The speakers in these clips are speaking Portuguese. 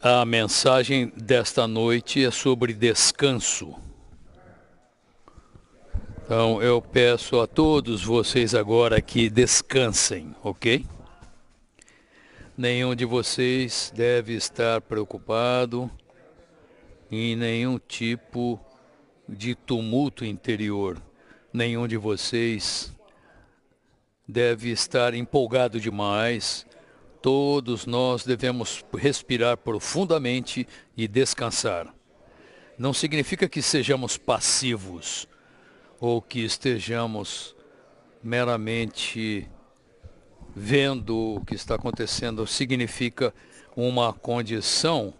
A mensagem desta noite é sobre descanso. Então eu peço a todos vocês agora que descansem, ok? Nenhum de vocês deve estar preocupado em nenhum tipo de tumulto interior. Nenhum de vocês deve estar empolgado demais. Todos nós devemos respirar profundamente e descansar. Não significa que sejamos passivos ou que estejamos meramente vendo o que está acontecendo. Significa uma condição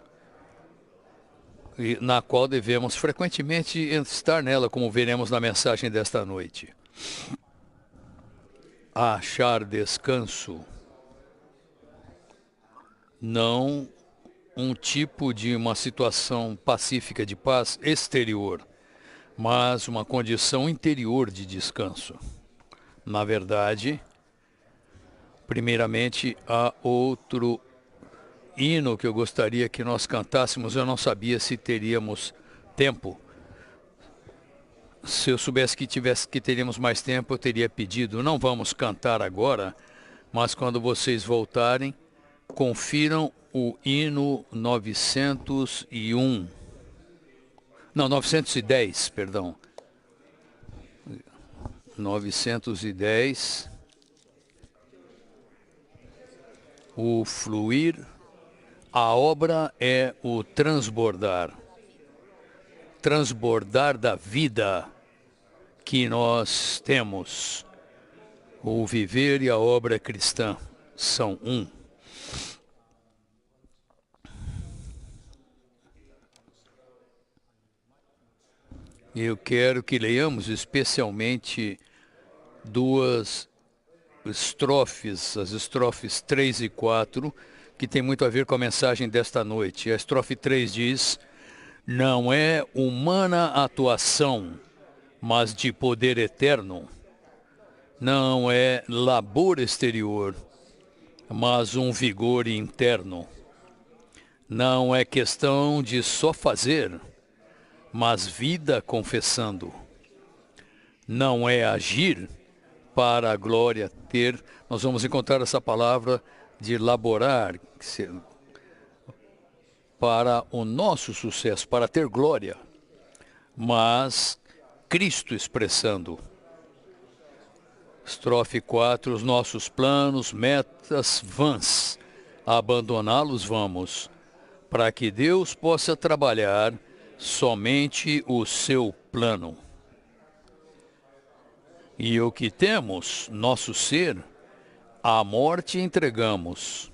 na qual devemos frequentemente estar nela, como veremos na mensagem desta noite. Achar descanso, não um tipo de uma situação pacífica de paz exterior, mas uma condição interior de descanso. Na verdade, primeiramente, há outro hino que eu gostaria que nós cantássemos. Eu não sabia se teríamos tempo. Se eu soubesse que teríamos mais tempo, eu teria pedido. Não vamos cantar agora, mas quando vocês voltarem, confiram o hino 901. Não, 910, perdão. 910. O fluir. A obra é o transbordar. Transbordar da vida que nós temos. O viver e a obra cristã são um. Eu quero que leiamos especialmente duas estrofes, as estrofes 3 e 4, que tem muito a ver com a mensagem desta noite. A estrofe 3 diz: não é humana atuação, mas de poder eterno. Não é labor exterior, mas um vigor interno. Não é questão de só fazer, mas vida confessando. Não é agir para a glória ter. Nós vamos encontrar essa palavra de laborar para o nosso sucesso, para ter glória, mas Cristo expressando. Estrofe 4, os nossos planos, metas vãs, abandoná-los vamos, para que Deus possa trabalhar somente o seu plano. E o que temos, nosso ser, à morte entregamos,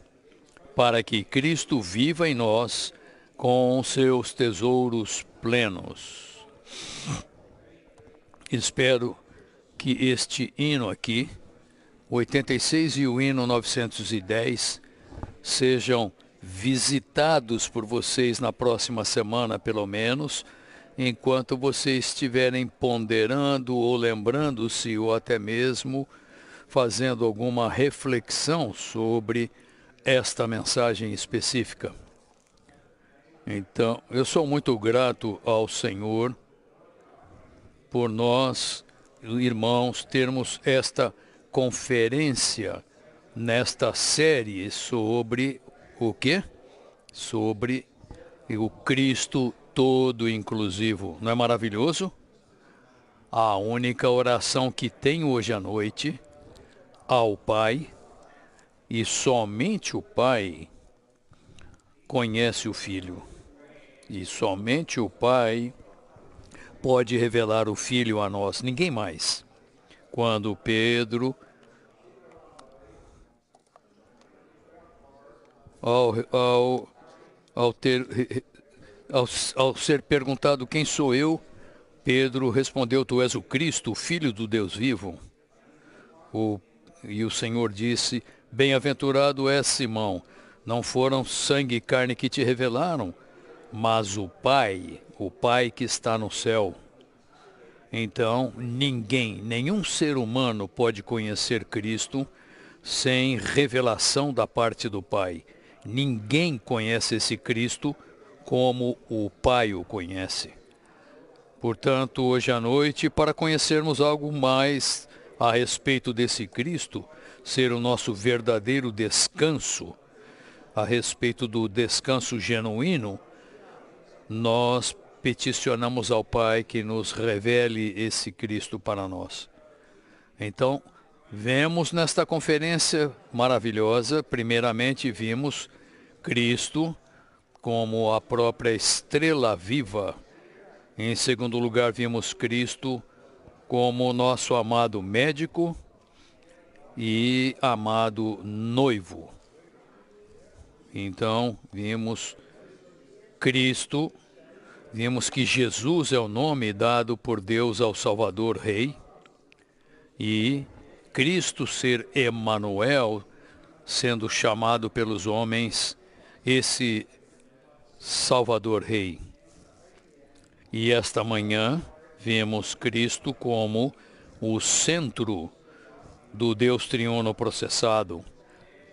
para que Cristo viva em nós com seus tesouros plenos. Espero que este hino aqui, 86 e o hino 910, sejam visitados por vocês na próxima semana, pelo menos, enquanto vocês estiverem ponderando ou lembrando-se, ou até mesmo fazendo alguma reflexão sobre esta mensagem específica. Então, eu sou muito grato ao Senhor por nós, irmãos, termos esta conferência nesta série sobre o quê? Sobre o Cristo todo inclusivo. Não é maravilhoso? A única oração que tem hoje à noite ao Pai, e somente o Pai conhece o Filho. E somente o Pai pode revelar o Filho a nós, ninguém mais. Quando Pedro, ao ser perguntado quem sou eu, Pedro respondeu: tu és o Cristo, o Filho do Deus vivo. E o Senhor disse: bem-aventurado és Simão, não foram sangue e carne que te revelaram, mas o Pai que está no céu. Então, nenhum ser humano pode conhecer Cristo sem revelação da parte do Pai. Ninguém conhece esse Cristo como o Pai o conhece. Portanto, hoje à noite, para conhecermos algo mais a respeito desse Cristo, ser o nosso verdadeiro descanso, a respeito do descanso genuíno, nós peticionamos ao Pai que nos revele esse Cristo para nós. Então, vemos nesta conferência maravilhosa, primeiramente vimos Cristo como a própria estrela viva. Em segundo lugar, vimos Cristo como nosso amado médico e amado noivo. Então, vimos Cristo, vimos que Jesus é o nome dado por Deus ao Salvador Rei, e Cristo ser Emanuel, sendo chamado pelos homens esse Salvador Rei. E esta manhã vemos Cristo como o centro do Deus triuno processado.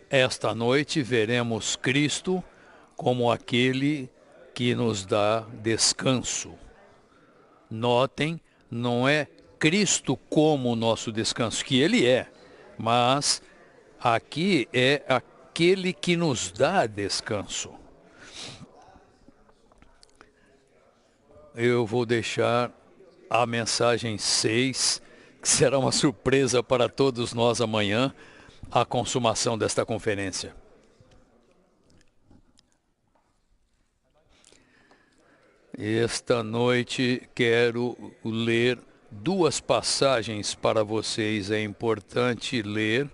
Esta noite veremos Cristo como aquele que nos dá descanso. Notem, não é Cristo como o nosso descanso, que Ele é, mas aqui é aquele que nos dá descanso. Eu vou deixar a mensagem 6, que será uma surpresa para todos nós amanhã, a consumação desta conferência. Esta noite quero ler duas passagens para vocês. É importante ler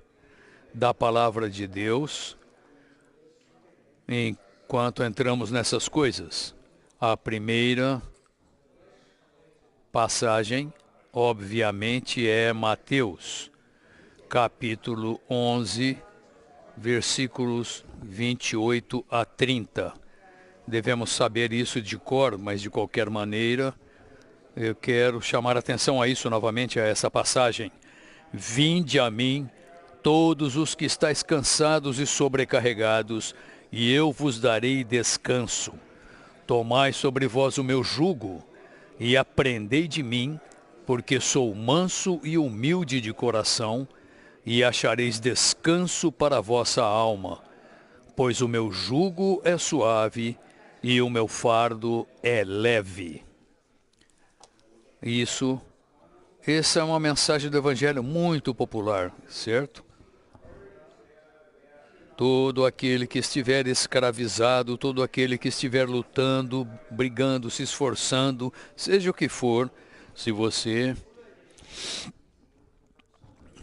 da palavra de Deus enquanto entramos nessas coisas. A primeira passagem, obviamente, é Mateus, capítulo 11, versículos 28 a 30. Devemos saber isso de cor, mas de qualquer maneira, eu quero chamar a atenção a isso novamente, a essa passagem. Vinde a mim, todos os que estáis cansados e sobrecarregados, e eu vos darei descanso. Tomai sobre vós o meu jugo, e aprendei de mim, porque sou manso e humilde de coração, e achareis descanso para a vossa alma. Pois o meu jugo é suave, e o meu fardo é leve. Essa é uma mensagem do Evangelho muito popular, certo? Todo aquele que estiver escravizado, todo aquele que estiver lutando, brigando, se esforçando, seja o que for, se você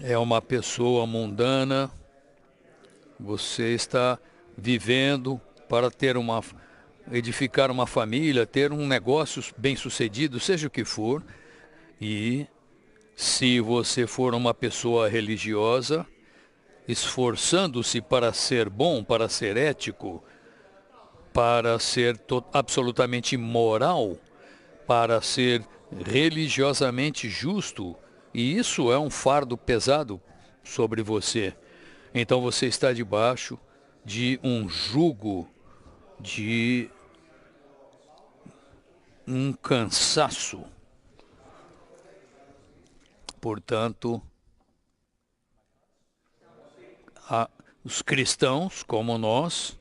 é uma pessoa mundana, você está vivendo para edificar uma família, ter um negócio bem-sucedido, seja o que for, e se você for uma pessoa religiosa, esforçando-se para ser bom, para ser ético, para ser absolutamente moral, para ser religiosamente justo, e isso é um fardo pesado sobre você. Então você está debaixo de um jugo, de um cansaço. Portanto, os cristãos, como nós,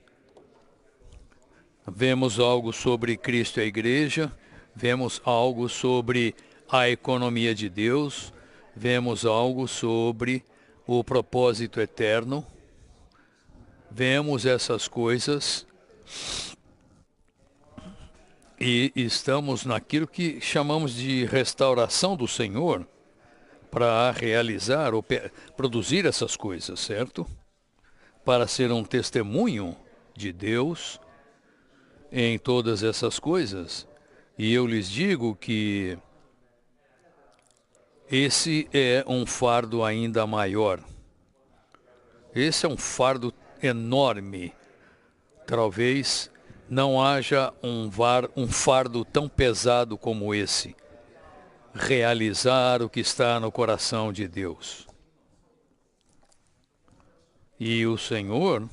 vemos algo sobre Cristo e a Igreja, vemos algo sobre a economia de Deus, vemos algo sobre o propósito eterno, vemos essas coisas e estamos naquilo que chamamos de restauração do Senhor para realizar ou produzir essas coisas, certo? Para ser um testemunho de Deus em todas essas coisas. E eu lhes digo que esse é um fardo ainda maior. Esse é um fardo enorme. Talvez não haja um fardo tão pesado como esse. Realizar o que está no coração de Deus. E o Senhor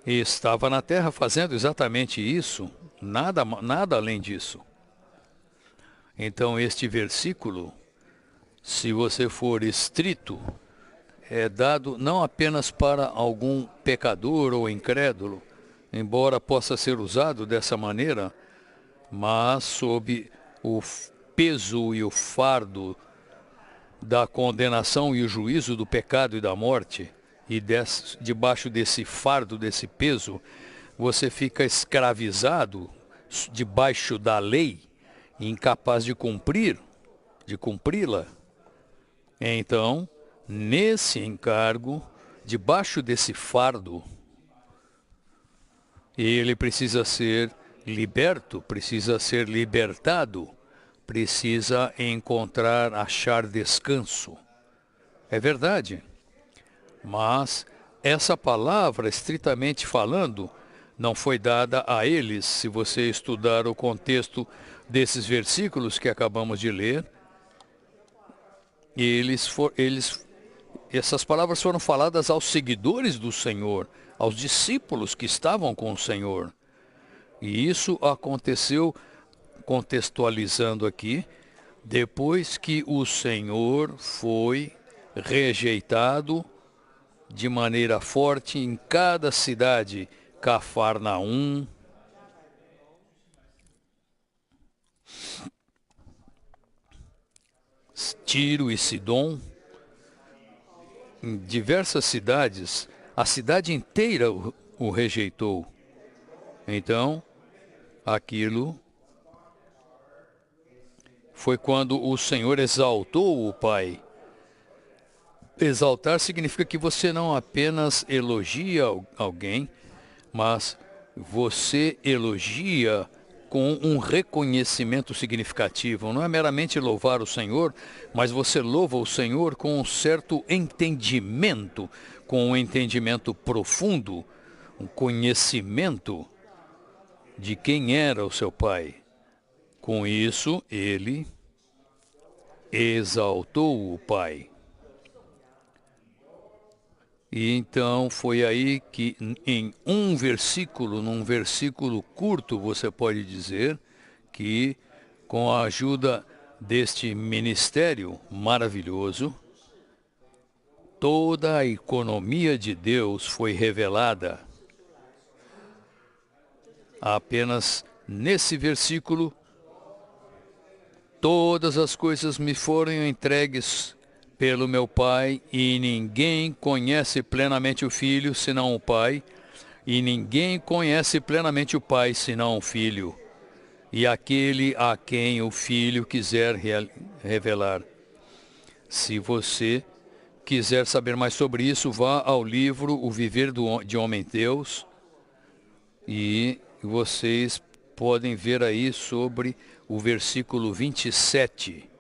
E estava na terra fazendo exatamente isso, nada além disso. Então, este versículo, se você for estrito, é dado não apenas para algum pecador ou incrédulo, embora possa ser usado dessa maneira, mas sob o peso e o fardo da condenação e o juízo do pecado e da morte, e debaixo desse fardo, desse peso, você fica escravizado debaixo da lei, incapaz de cumpri-la. Então, nesse encargo, debaixo desse fardo, ele precisa ser liberto, precisa ser libertado, precisa achar descanso. É verdade. Mas essa palavra, estritamente falando, não foi dada a eles. Se você estudar o contexto desses versículos que acabamos de ler, essas palavras foram faladas aos seguidores do Senhor, aos discípulos que estavam com o Senhor. E isso aconteceu, contextualizando aqui, depois que o Senhor foi rejeitado de maneira forte em cada cidade, Cafarnaum, Tiro e Sidom, em diversas cidades, a cidade inteira o rejeitou. Então, aquilo foi quando o Senhor exaltou o Pai. Exaltar significa que você não apenas elogia alguém, mas você elogia com um reconhecimento significativo. Não é meramente louvar o Senhor, mas você louva o Senhor com um certo entendimento, com um entendimento profundo, um conhecimento de quem era o seu Pai. Com isso, ele exaltou o Pai. E então foi aí que em num versículo curto, você pode dizer que com a ajuda deste ministério maravilhoso, toda a economia de Deus foi revelada. Apenas nesse versículo, todas as coisas me foram entregues pelo meu Pai, e ninguém conhece plenamente o Filho senão o Pai, e ninguém conhece plenamente o Pai senão o Filho, e aquele a quem o Filho quiser revelar. Se você quiser saber mais sobre isso, vá ao livro O Viver de Homem-Deus, e vocês podem ver aí sobre o versículo 27.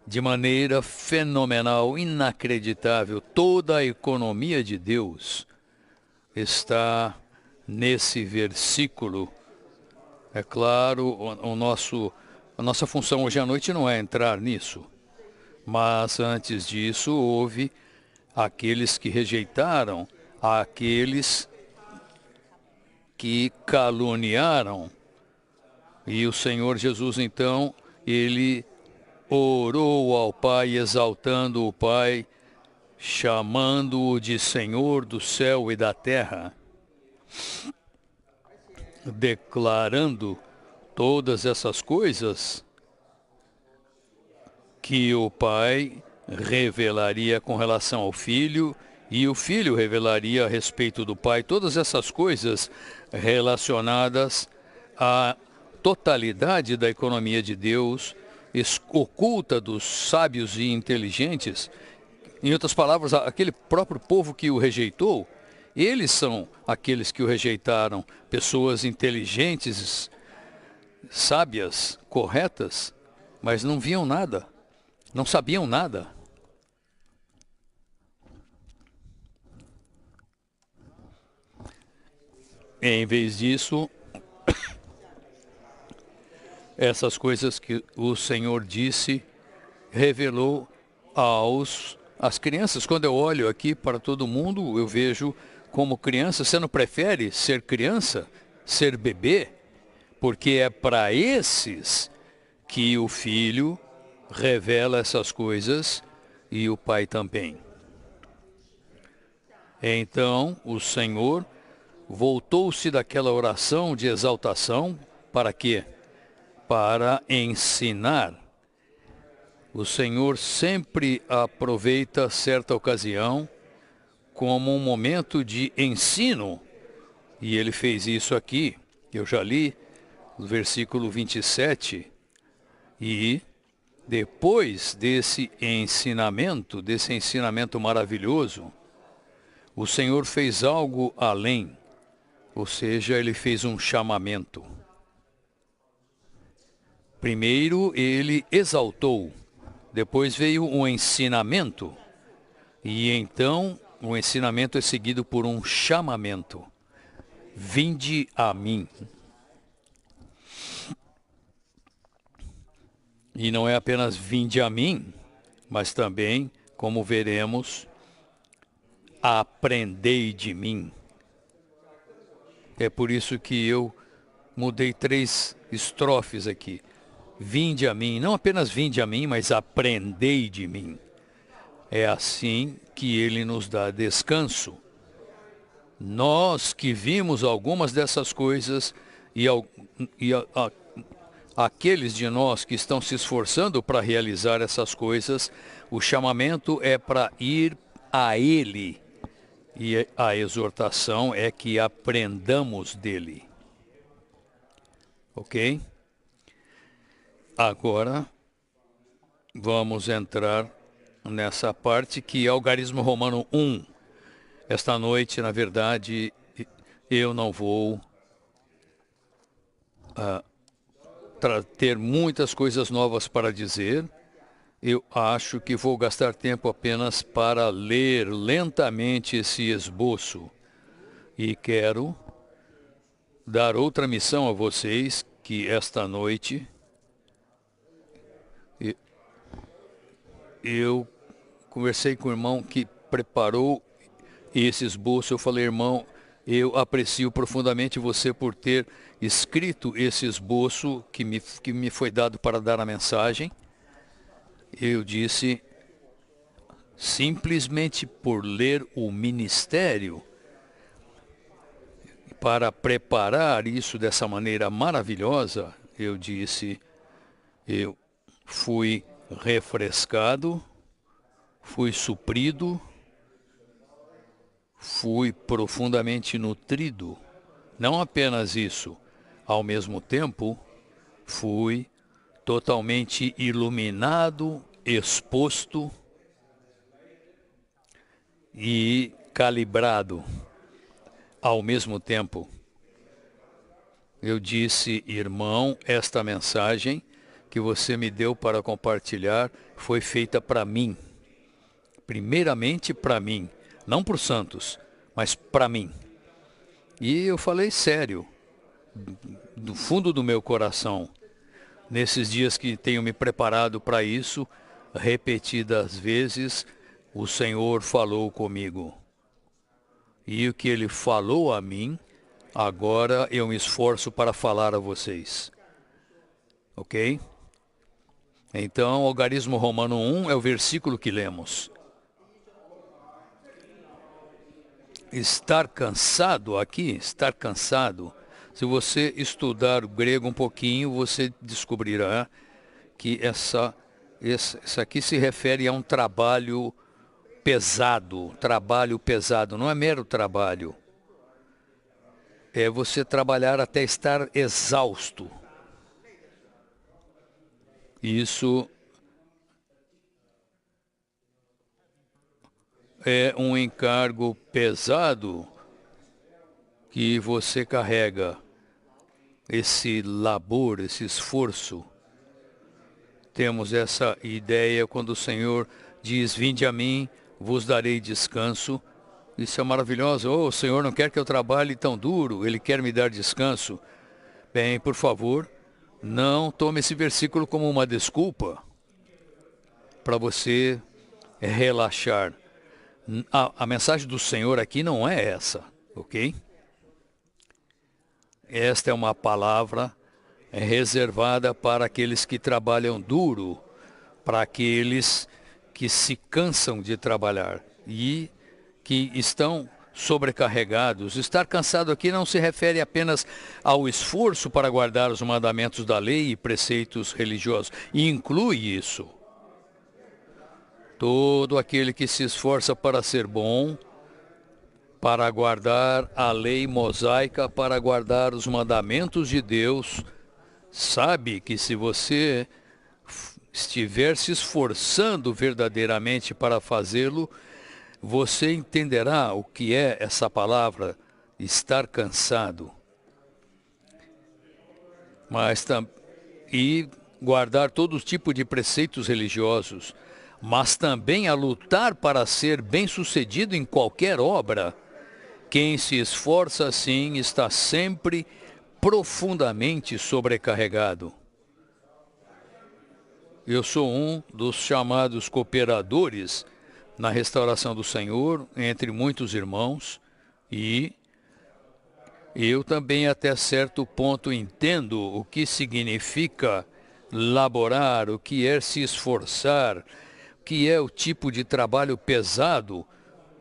De maneira fenomenal, inacreditável, toda a economia de Deus está nesse versículo. É claro, a nossa função hoje à noite não é entrar nisso, mas antes disso houve aqueles que rejeitaram, aqueles que caluniaram, e o Senhor Jesus então, ele orou ao Pai, exaltando o Pai, chamando-o de Senhor do céu e da terra, declarando todas essas coisas que o Pai revelaria com relação ao Filho, e o Filho revelaria a respeito do Pai, todas essas coisas relacionadas à totalidade da economia de Deus, oculta dos sábios e inteligentes. Em outras palavras, aquele próprio povo que o rejeitou, eles são aqueles que o rejeitaram, pessoas inteligentes, sábias, corretas, mas não viam nada, não sabiam nada. Em vez disso, essas coisas que o Senhor disse, revelou às crianças. Quando eu olho aqui para todo mundo, eu vejo como criança. Você não prefere ser criança, ser bebê? Porque é para esses que o filho revela essas coisas e o pai também. Então o Senhor voltou-se daquela oração de exaltação para quê? Para ensinar. O Senhor sempre aproveita certa ocasião como um momento de ensino. E ele fez isso aqui. Eu já li o versículo 27. E depois desse ensinamento maravilhoso, o Senhor fez algo além. Ou seja, ele fez um chamamento. Primeiro ele exaltou, depois veio um ensinamento, e então o ensinamento é seguido por um chamamento. Vinde a mim. E não é apenas vinde a mim, mas também, como veremos, aprendei de mim. É por isso que eu mudei 3 estrofes aqui. Vinde a mim, não apenas vinde a mim, mas aprendei de mim. É assim que ele nos dá descanso. Nós que vimos algumas dessas coisas e aqueles de nós que estão se esforçando para realizar essas coisas, o chamamento é para ir a ele. E a exortação é que aprendamos dele. Ok? Agora, vamos entrar nessa parte que é o Algarismo Romano 1. Esta noite, na verdade, eu não vou ter muitas coisas novas para dizer. Eu acho que vou gastar tempo apenas para ler lentamente esse esboço. E quero dar outra missão a vocês, que esta noite eu conversei com o irmão que preparou esse esboço. Eu falei, irmão, eu aprecio profundamente você por ter escrito esse esboço que me foi dado para dar a mensagem. Eu disse, simplesmente por ler o ministério, para preparar isso dessa maneira maravilhosa, eu disse, eu fui refrescado, fui suprido, fui profundamente nutrido. Não apenas isso, ao mesmo tempo, fui totalmente iluminado, exposto e calibrado ao mesmo tempo. Eu disse, irmão, esta mensagem que você me deu para compartilhar foi feita para mim. Primeiramente para mim, não para os santos, mas para mim. E eu falei sério, do fundo do meu coração. Nesses dias que tenho me preparado para isso, repetidas vezes, o Senhor falou comigo. E o que Ele falou a mim, agora eu me esforço para falar a vocês. Ok? Então, o Algarismo Romano 1 é o versículo que lemos. Estar cansado aqui, estar cansado. Se você estudar o grego um pouquinho, você descobrirá que isso aqui se refere a um trabalho pesado. Trabalho pesado, não é mero trabalho. É você trabalhar até estar exausto. Isso é um encargo pesado que você carrega, esse labor, esse esforço. Temos essa ideia quando o Senhor diz, vinde a mim, vos darei descanso. Isso é maravilhoso. Oh, o Senhor não quer que eu trabalhe tão duro, Ele quer me dar descanso. Bem, por favor, não tome esse versículo como uma desculpa para você relaxar. A mensagem do Senhor aqui não é essa, ok? Esta é uma palavra reservada para aqueles que trabalham duro, para aqueles que se cansam de trabalhar e que estão sobrecarregados. Estar cansado aqui não se refere apenas ao esforço para guardar os mandamentos da lei e preceitos religiosos, e inclui isso. Todo aquele que se esforça para ser bom, para guardar a lei mosaica, para guardar os mandamentos de Deus, sabe que se você estiver se esforçando verdadeiramente para fazê-lo, você entenderá o que é essa palavra, estar cansado. E guardar todo tipo de preceitos religiosos, mas também a lutar para ser bem-sucedido em qualquer obra. Quem se esforça assim está sempre profundamente sobrecarregado. Eu sou um dos chamados cooperadores na restauração do Senhor, entre muitos irmãos, e eu também até certo ponto entendo o que significa laborar, o que é se esforçar, o que é o tipo de trabalho pesado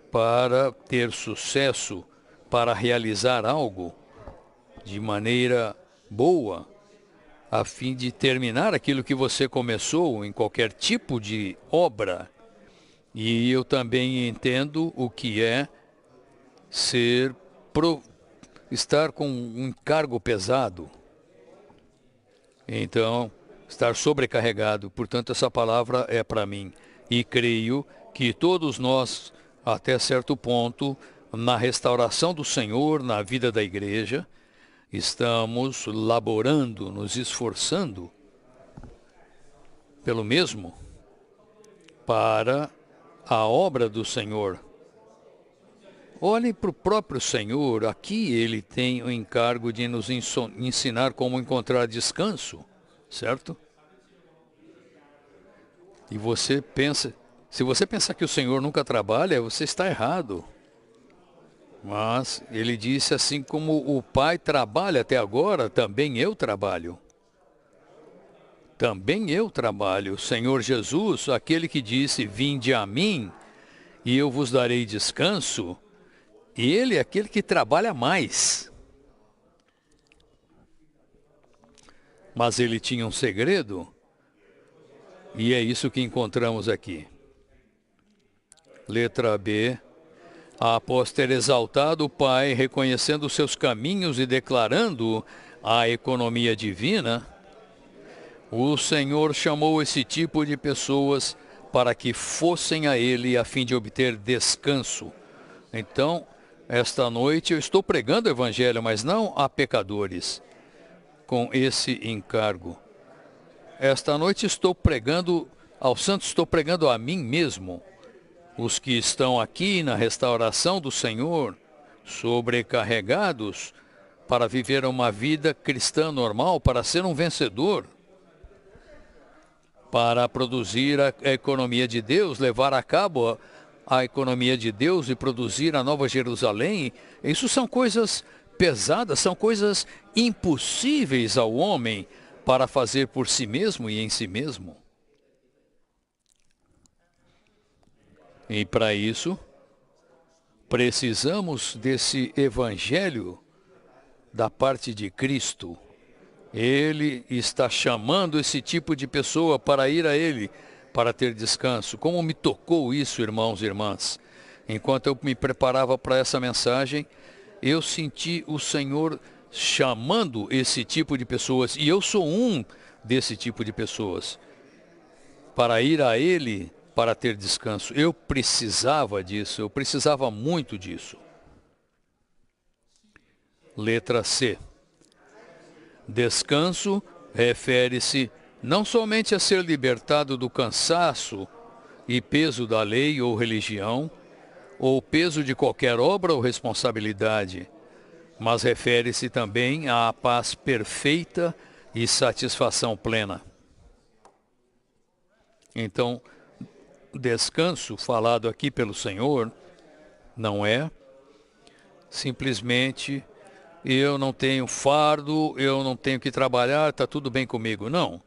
para ter sucesso, para realizar algo de maneira boa, a fim de terminar aquilo que você começou em qualquer tipo de obra. E eu também entendo o que é estar com um encargo pesado. Então, estar sobrecarregado. Portanto, essa palavra é para mim. E creio que todos nós, até certo ponto, na restauração do Senhor, na vida da igreja, estamos laborando, nos esforçando pelo mesmo, para a obra do Senhor. Olhem para o próprio Senhor, aqui ele tem o encargo de nos ensinar como encontrar descanso, certo? E você pensa, se você pensar que o Senhor nunca trabalha, você está errado. Mas ele disse, assim como o Pai trabalha até agora, também eu trabalho. Também eu trabalho. O Senhor Jesus, aquele que disse, vinde a mim e eu vos darei descanso, ele é aquele que trabalha mais. Mas ele tinha um segredo, e é isso que encontramos aqui. Letra B. Após ter exaltado o Pai, reconhecendo os seus caminhos e declarando a economia divina, o Senhor chamou esse tipo de pessoas para que fossem a Ele a fim de obter descanso. Então, esta noite eu estou pregando o Evangelho, mas não a pecadores, com esse encargo. Esta noite estou pregando aos santos, estou pregando a mim mesmo. Os que estão aqui na restauração do Senhor, sobrecarregados para viver uma vida cristã normal, para ser um vencedor, para produzir a economia de Deus, levar a cabo a economia de Deus e produzir a Nova Jerusalém. Isso são coisas pesadas, são coisas impossíveis ao homem para fazer por si mesmo e em si mesmo. E para isso, precisamos desse evangelho da parte de Cristo. Ele está chamando esse tipo de pessoa para ir a Ele, para ter descanso. Como me tocou isso, irmãos e irmãs. Enquanto eu me preparava para essa mensagem, eu senti o Senhor chamando esse tipo de pessoas, e eu sou um desse tipo de pessoas, para ir a Ele, para ter descanso. Eu precisava disso, eu precisava muito disso. Letra C. Descanso refere-se não somente a ser libertado do cansaço e peso da lei ou religião, ou peso de qualquer obra ou responsabilidade, mas refere-se também à paz perfeita e satisfação plena. Então, descanso falado aqui pelo Senhor não é simplesmente eu não tenho fardo, eu não tenho que trabalhar, está tudo bem comigo. Não.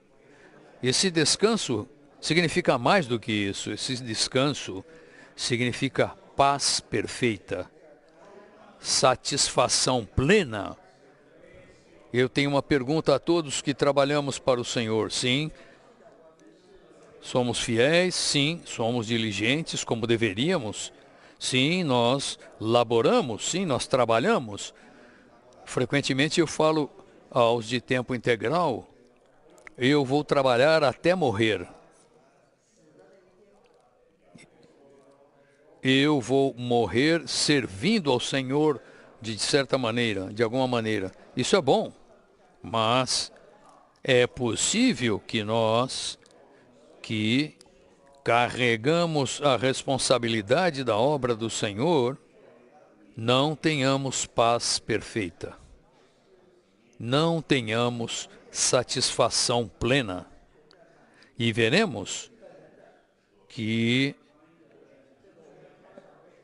Esse descanso significa mais do que isso. Esse descanso significa paz perfeita, satisfação plena. Eu tenho uma pergunta a todos que trabalhamos para o Senhor. Sim, somos fiéis, sim, somos diligentes como deveríamos. Sim, nós laboramos, sim, nós trabalhamos. Frequentemente eu falo aos de tempo integral, eu vou trabalhar até morrer. Eu vou morrer servindo ao Senhor de certa maneira, de alguma maneira. Isso é bom, mas é possível que nós, que carregamos a responsabilidade da obra do Senhor, não tenhamos paz perfeita. Não tenhamos satisfação plena. E veremos que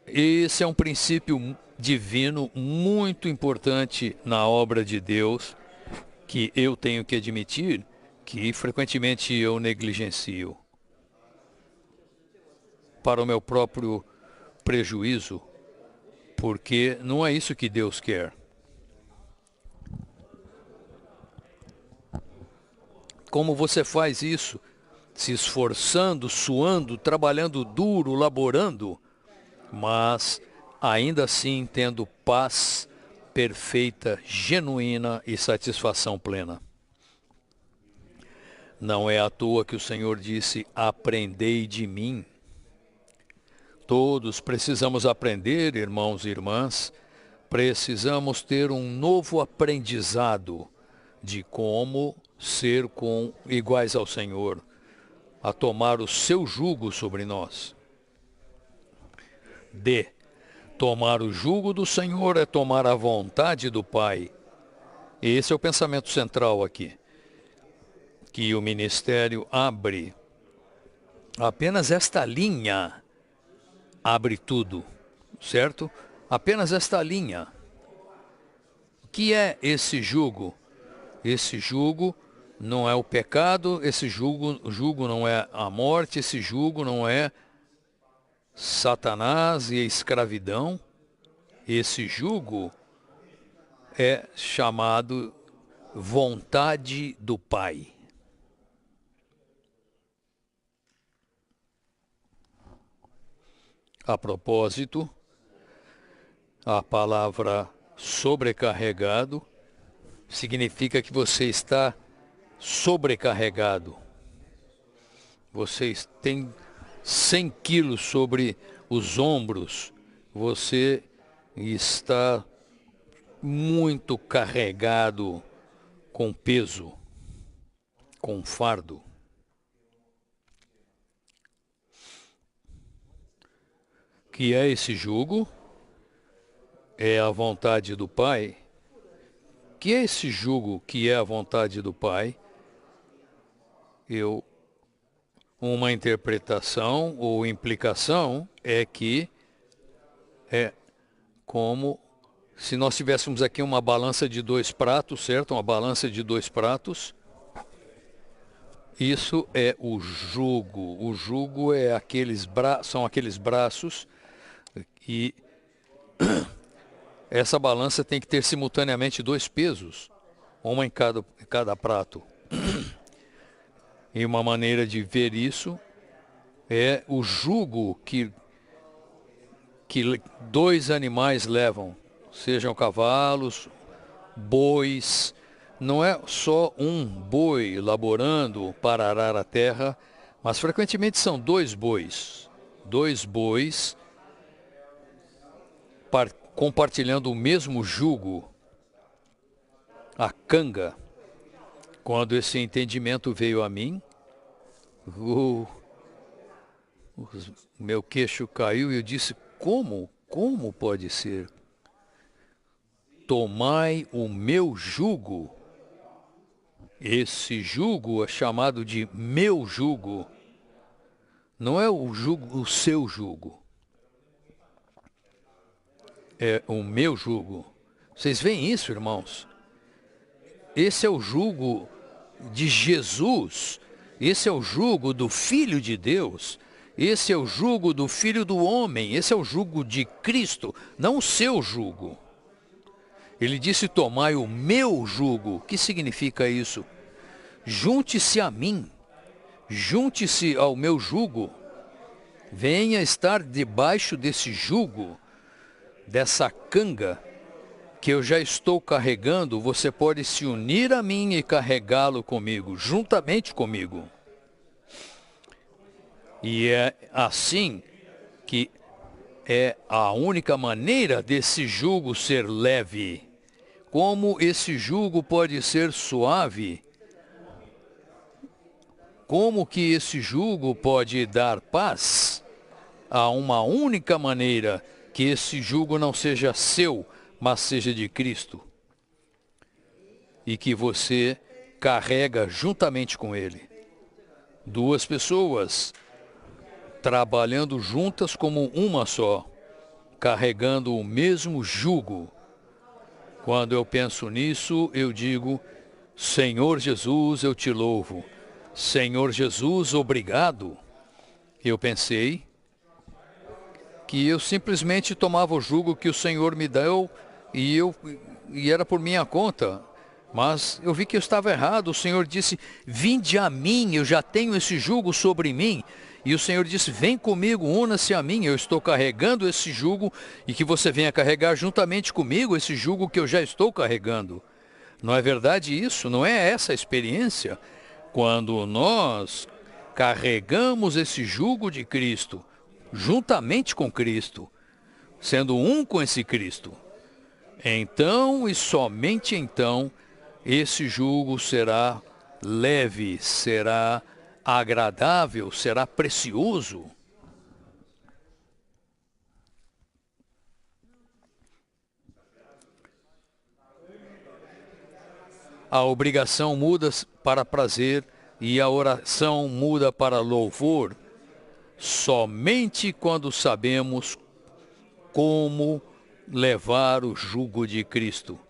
esse é um princípio divino muito importante na obra de Deus, que eu tenho que admitir que frequentemente eu negligencio. Para o meu próprio prejuízo, porque não é isso que Deus quer. Como você faz isso? Se esforçando, suando, trabalhando duro, laborando, mas ainda assim tendo paz perfeita, genuína e satisfação plena. Não é à toa que o Senhor disse: aprendei de mim. Todos precisamos aprender, irmãos e irmãs, precisamos ter um novo aprendizado de como ser iguais ao Senhor, a tomar o seu jugo sobre nós. Tomar o jugo do Senhor é tomar a vontade do Pai. Esse é o pensamento central aqui, que o ministério abre. Apenas esta linha abre tudo, certo? Apenas esta linha. O que é esse jugo? Esse jugo não é o pecado, esse jugo não é a morte, esse jugo não é Satanás e a escravidão. Esse jugo é chamado vontade do Pai. A propósito, a palavra sobrecarregado significa que você está sobrecarregado. Você tem 100 quilos sobre os ombros. Você está muito carregado com peso, com fardo. Que é esse jugo? É a vontade do Pai. Que é esse jugo que é a vontade do Pai? Uma interpretação ou implicação é que é como se nós tivéssemos aqui uma balança de 2 pratos, certo? Uma balança de 2 pratos. Isso é o jugo. O jugo é são aqueles braços e essa balança tem que ter simultaneamente 2 pesos, uma em cada prato. E uma maneira de ver isso é o jugo que 2 animais levam, sejam cavalos, bois. Não é só um boi laborando para arar a terra, mas frequentemente são 2 bois. 2 bois compartilhando o mesmo jugo, a canga. Quando esse entendimento veio a mim, o meu queixo caiu e eu disse: como? Como pode ser? Tomai o meu jugo. Esse jugo é chamado de meu jugo. Não é o jugo, o seu jugo. É o meu jugo. Vocês veem isso, irmãos? Esse é o jugo de Jesus. Esse é o jugo do Filho de Deus. Esse é o jugo do Filho do Homem. Esse é o jugo de Cristo, não o seu jugo. Ele disse: tomai o meu jugo. O que significa isso? Junte-se a mim. Junte-se ao meu jugo. Venha estar debaixo desse jugo, dessa canga que eu já estou carregando. Você pode se unir a mim e carregá-lo comigo, juntamente comigo. E é assim que é a única maneira desse jugo ser leve. Como esse jugo pode ser suave? Como que esse jugo pode dar paz? Há uma única maneira: que esse jugo não seja seu, mas seja de Cristo. E que você carrega juntamente com Ele. Duas pessoas trabalhando juntas como uma só, carregando o mesmo jugo. Quando eu penso nisso, eu digo: Senhor Jesus, eu te louvo. Senhor Jesus, obrigado. Eu pensei que eu simplesmente tomava o jugo que o Senhor me deu e era por minha conta. Mas eu vi que eu estava errado. O Senhor disse: vinde a mim, eu já tenho esse jugo sobre mim. E o Senhor disse: vem comigo, una-se a mim, eu estou carregando esse jugo, e que você venha carregar juntamente comigo esse jugo que eu já estou carregando. Não é verdade isso? Não é essa a experiência? Quando nós carregamos esse jugo de Cristo, juntamente com Cristo, sendo um com esse Cristo, então e somente então, esse jugo será leve, será agradável, será precioso. A obrigação muda para prazer e a oração muda para louvor, somente quando sabemos como levar o jugo de Cristo.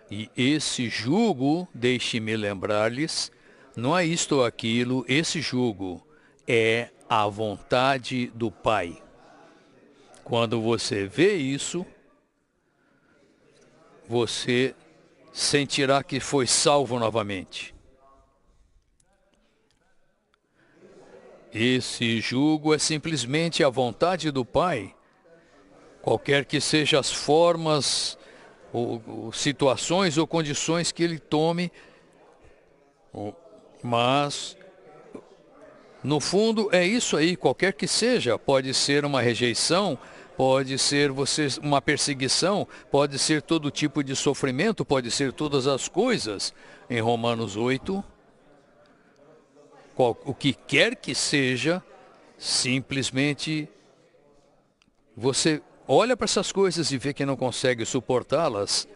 E esse jugo, deixe-me lembrar-lhes, não é isto ou aquilo, esse jugo é a vontade do Pai. Quando você vê isso, você sentirá que foi salvo novamente. Esse jugo é simplesmente a vontade do Pai, qualquer que sejam as formas, ou situações ou condições que ele tome, mas no fundo é isso aí, qualquer que seja, pode ser uma rejeição, pode ser uma perseguição, pode ser todo tipo de sofrimento, pode ser todas as coisas. Em Romanos 8, o que quer que seja, simplesmente você olha para essas coisas e vê que não consegue suportá-las,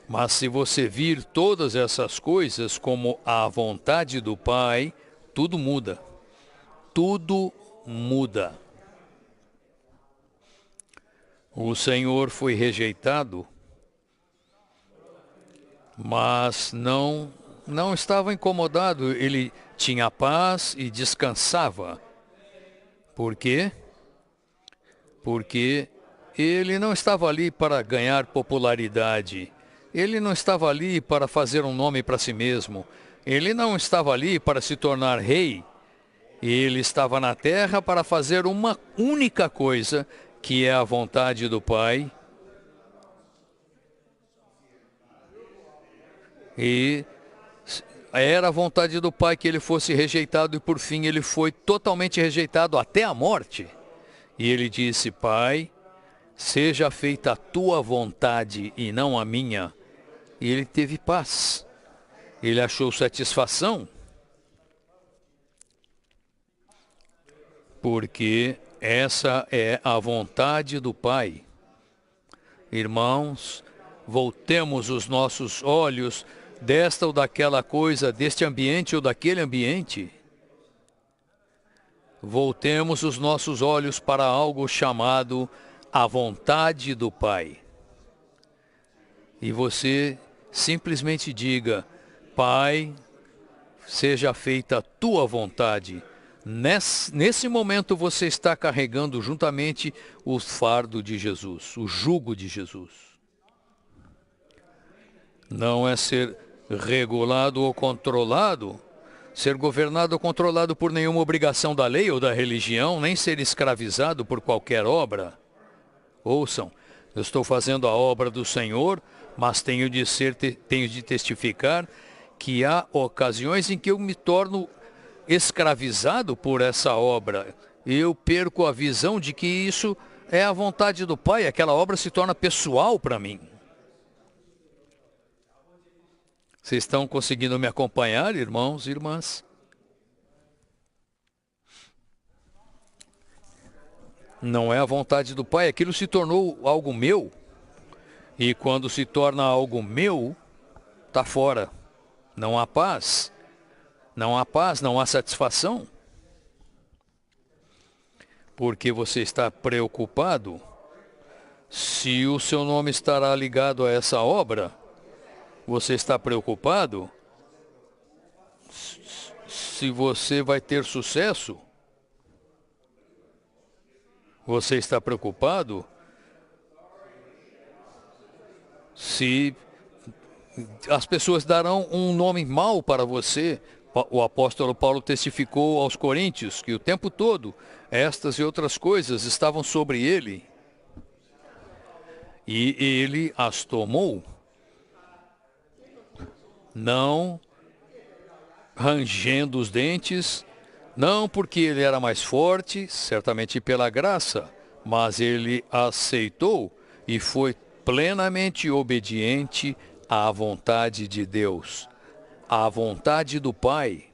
mas se você vir todas essas coisas como a vontade do Pai, tudo muda. Tudo muda. O Senhor foi rejeitado, mas não estava incomodado. Ele tinha paz e descansava. Por quê? Porque ele não estava ali para ganhar popularidade. Ele não estava ali para fazer um nome para si mesmo. Ele não estava ali para se tornar rei. Ele estava na terra para fazer uma única coisa, que é a vontade do Pai. E era a vontade do Pai que ele fosse rejeitado, e por fim ele foi totalmente rejeitado até a morte. E ele disse: Pai, seja feita a tua vontade e não a minha. E ele teve paz. Ele achou satisfação. Porque essa é a vontade do Pai. Irmãos, voltemos os nossos olhos desta ou daquela coisa, deste ambiente ou daquele ambiente. voltemos os nossos olhos para algo chamado a vontade do Pai. E você simplesmente diga: Pai, seja feita a tua vontade. Nesse momento você está carregando juntamente o fardo de Jesus, o jugo de Jesus. Não é ser regulado ou controlado, ser governado ou controlado por nenhuma obrigação da lei ou da religião, nem ser escravizado por qualquer obra. Ouçam, eu estou fazendo a obra do Senhor, mas tenho de testificar que há ocasiões em que eu me torno escravizado por essa obra. Eu perco a visão de que isso é a vontade do Pai, aquela obra se torna pessoal para mim. Vocês estão conseguindo me acompanhar, irmãos e irmãs? Não é a vontade do Pai, aquilo se tornou algo meu. E quando se torna algo meu, está fora. Não há paz. Não há paz, não há satisfação. Porque você está preocupado se o seu nome estará ligado a essa obra. Você está preocupado se você vai ter sucesso? Você está preocupado se as pessoas darão um nome mau para você? O apóstolo Paulo testificou aos coríntios que o tempo todo estas e outras coisas estavam sobre ele. E ele as tomou, não rangendo os dentes, não porque ele era mais forte, certamente pela graça, mas ele aceitou e foi plenamente obediente à vontade de Deus, à vontade do Pai.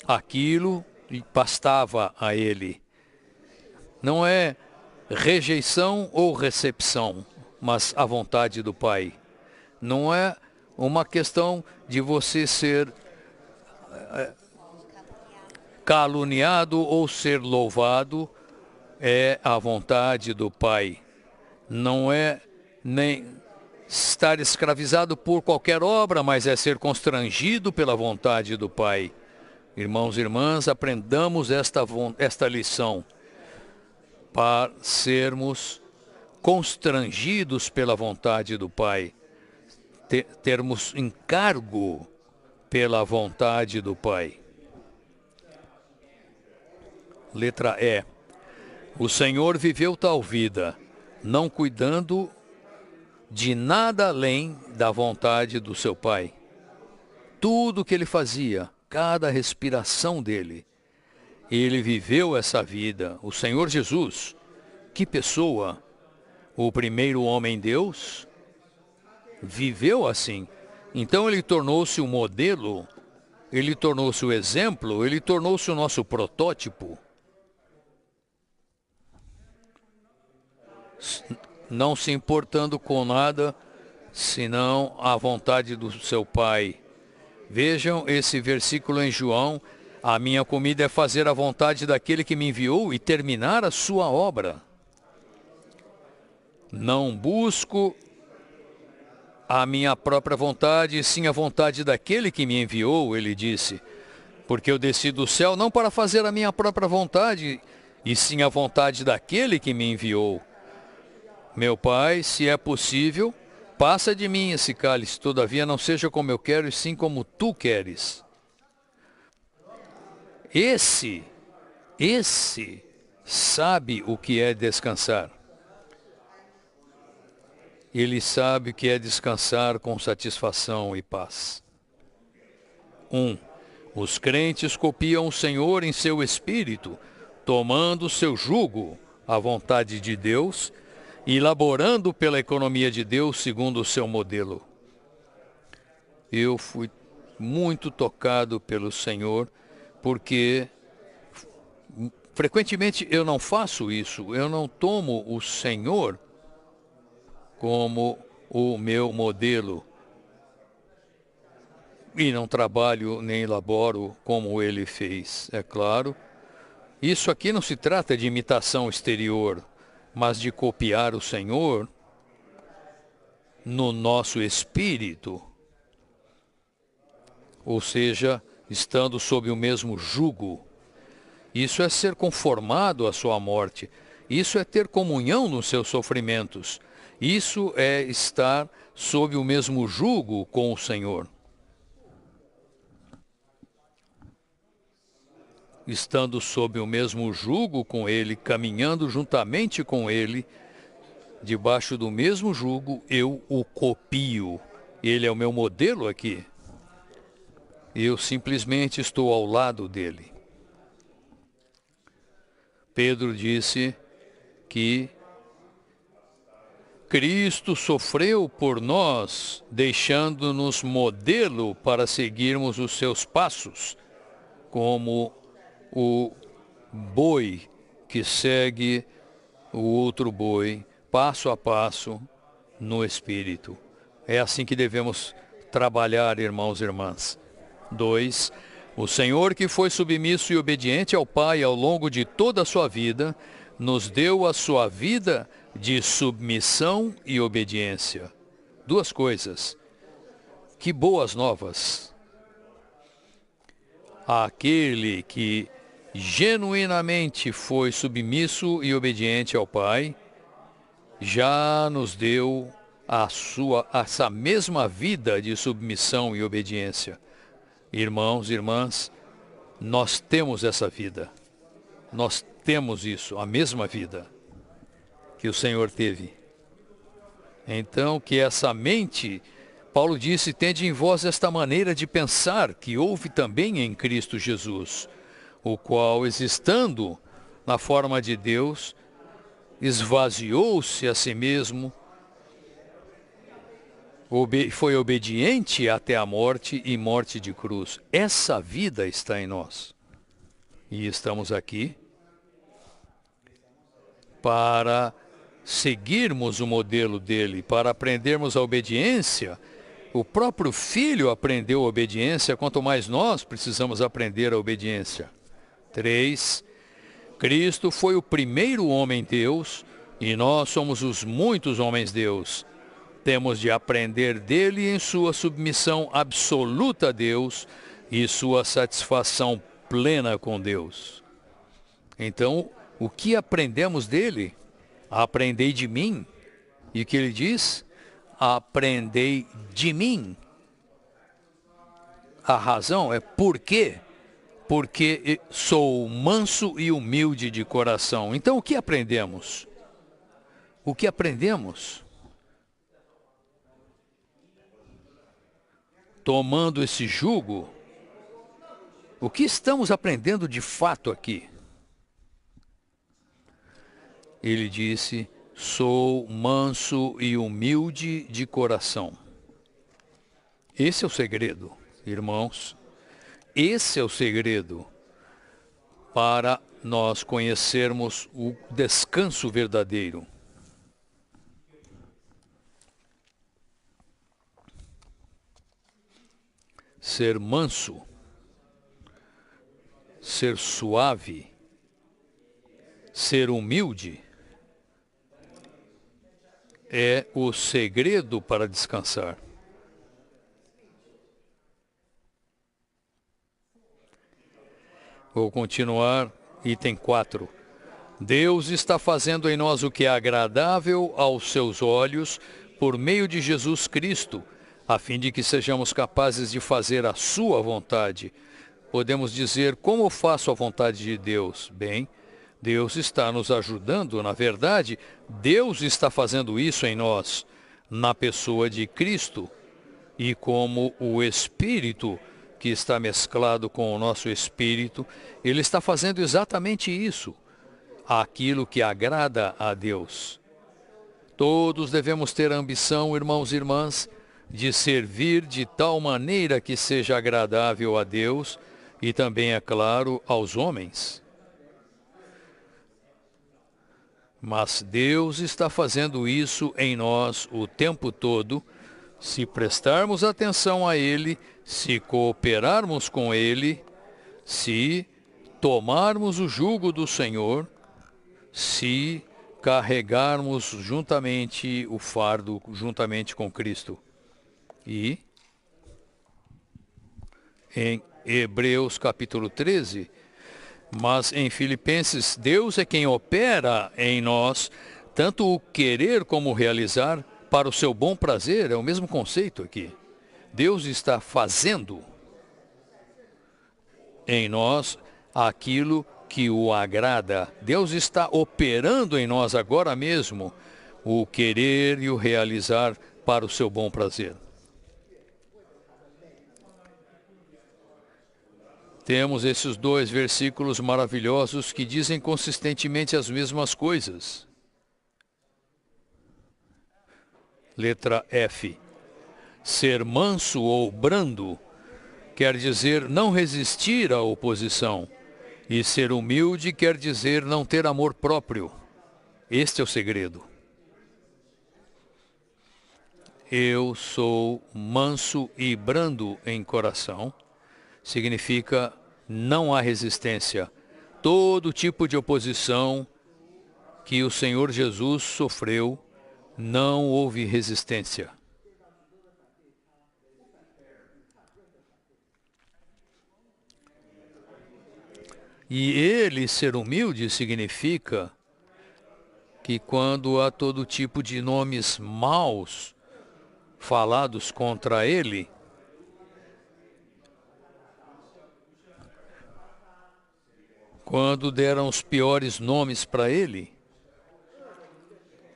Aquilo bastava a ele. Não é rejeição ou recepção, mas a vontade do Pai. Não é uma questão de você ser caluniado ou ser louvado, é a vontade do Pai. Não é nem estar escravizado por qualquer obra, mas é ser constrangido pela vontade do Pai. Irmãos e irmãs, aprendamos esta lição para sermos constrangidos pela vontade do Pai, termos encargo pela vontade do Pai. Letra E. O Senhor viveu tal vida, não cuidando de nada além da vontade do seu Pai. Tudo que ele fazia, cada respiração dele, ele viveu essa vida. O Senhor Jesus, que pessoa, o primeiro homem-deus, viveu assim. Então ele tornou-se o modelo, ele tornou-se o exemplo, ele tornou-se o nosso protótipo. Não se importando com nada, senão a vontade do seu Pai. Vejam esse versículo em João: a minha comida é fazer a vontade daquele que me enviou e terminar a sua obra. Não busco a minha própria vontade, sim a vontade daquele que me enviou, ele disse. Porque eu desci do céu não para fazer a minha própria vontade, e sim a vontade daquele que me enviou. Meu Pai, se é possível, passa de mim esse cálice, todavia não seja como eu quero, e sim como tu queres. Esse sabe o que é descansar. Ele sabe o que é descansar com satisfação e paz. 1. Os crentes copiam o Senhor em seu espírito, tomando seu jugo, a vontade de Deus, e laborando pela economia de Deus segundo o seu modelo. Eu fui muito tocado pelo Senhor, porque frequentemente eu não faço isso, eu não tomo o Senhor como o meu modelo. e não trabalho nem elaboro como ele fez. É claro, isso aqui não se trata de imitação exterior, mas de copiar o Senhor no nosso espírito, ou seja, estando sob o mesmo jugo. Isso é ser conformado à sua morte. Isso é ter comunhão nos seus sofrimentos. Isso é estar sob o mesmo jugo com o Senhor. Estando sob o mesmo jugo com Ele, caminhando juntamente com Ele, debaixo do mesmo jugo, eu o copio. Ele é o meu modelo aqui. Eu simplesmente estou ao lado dele. Pedro disse que Cristo sofreu por nós, deixando-nos modelo para seguirmos os seus passos, como o boi que segue o outro boi, passo a passo, no Espírito. É assim que devemos trabalhar, irmãos e irmãs. 2. O Senhor, que foi submisso e obediente ao Pai ao longo de toda a sua vida, nos deu a sua vida de submissão e obediência. Duas coisas. Que boas novas! Aquele que genuinamente foi submisso e obediente ao Pai, já nos deu essa mesma vida de submissão e obediência. Irmãos e irmãs, nós temos essa vida. Nós temos isso, a mesma vida que o Senhor teve. Então, que essa mente, Paulo disse, tende em vós esta maneira de pensar, que houve também em Cristo Jesus, o qual, existando na forma de Deus, esvaziou-se a si mesmo, foi obediente até a morte e morte de cruz. Essa vida está em nós. E estamos aqui para seguirmos o modelo dele, para aprendermos a obediência. O próprio Filho aprendeu a obediência, quanto mais nós precisamos aprender a obediência. 3. Cristo foi o primeiro homem-Deus e nós somos os muitos homens-Deus. Temos de aprender dele em sua submissão absoluta a Deus e sua satisfação plena com Deus. Então, o que aprendemos dele? Aprendei de mim. E o que ele diz? Aprendei de mim. A razão é por quê? Porque sou manso e humilde de coração. Então, o que aprendemos? O que aprendemos? Tomando esse jugo, o que estamos aprendendo de fato aqui? Ele disse, sou manso e humilde de coração. Esse é o segredo, irmãos. Esse é o segredo para nós conhecermos o descanso verdadeiro. Ser manso, ser suave, ser humilde é o segredo para descansar. Vou continuar, item 4. Deus está fazendo em nós o que é agradável aos seus olhos por meio de Jesus Cristo, a fim de que sejamos capazes de fazer a sua vontade. Podemos dizer, como faço a vontade de Deus? Bem, Deus está nos ajudando, na verdade, Deus está fazendo isso em nós, na pessoa de Cristo, e como o Espírito que está mesclado com o nosso Espírito, Ele está fazendo exatamente isso, aquilo que agrada a Deus. Todos devemos ter a ambição, irmãos e irmãs, de servir de tal maneira que seja agradável a Deus e também, é claro, aos homens. Mas Deus está fazendo isso em nós o tempo todo, Se prestarmos atenção a Ele, se cooperarmos com Ele, se tomarmos o jugo do Senhor, se carregarmos juntamente o fardo, juntamente com Cristo. E em Hebreus capítulo 13, mas em Filipenses, Deus é quem opera em nós, tanto o querer como o realizar, para o seu bom prazer, é o mesmo conceito aqui. Deus está fazendo em nós aquilo que o agrada. Deus está operando em nós agora mesmo o querer e o realizar para o seu bom prazer. Temos esses dois versículos maravilhosos que dizem consistentemente as mesmas coisas. Letra F. Ser manso ou brando quer dizer não resistir à oposição. E ser humilde quer dizer não ter amor próprio. Este é o segredo. Eu sou manso e brando em coração. Significa não há resistência. Todo tipo de oposição que o Senhor Jesus sofreu, não houve resistência. E ele ser humilde significa que quando há todo tipo de nomes maus falados contra ele, quando deram os piores nomes para ele,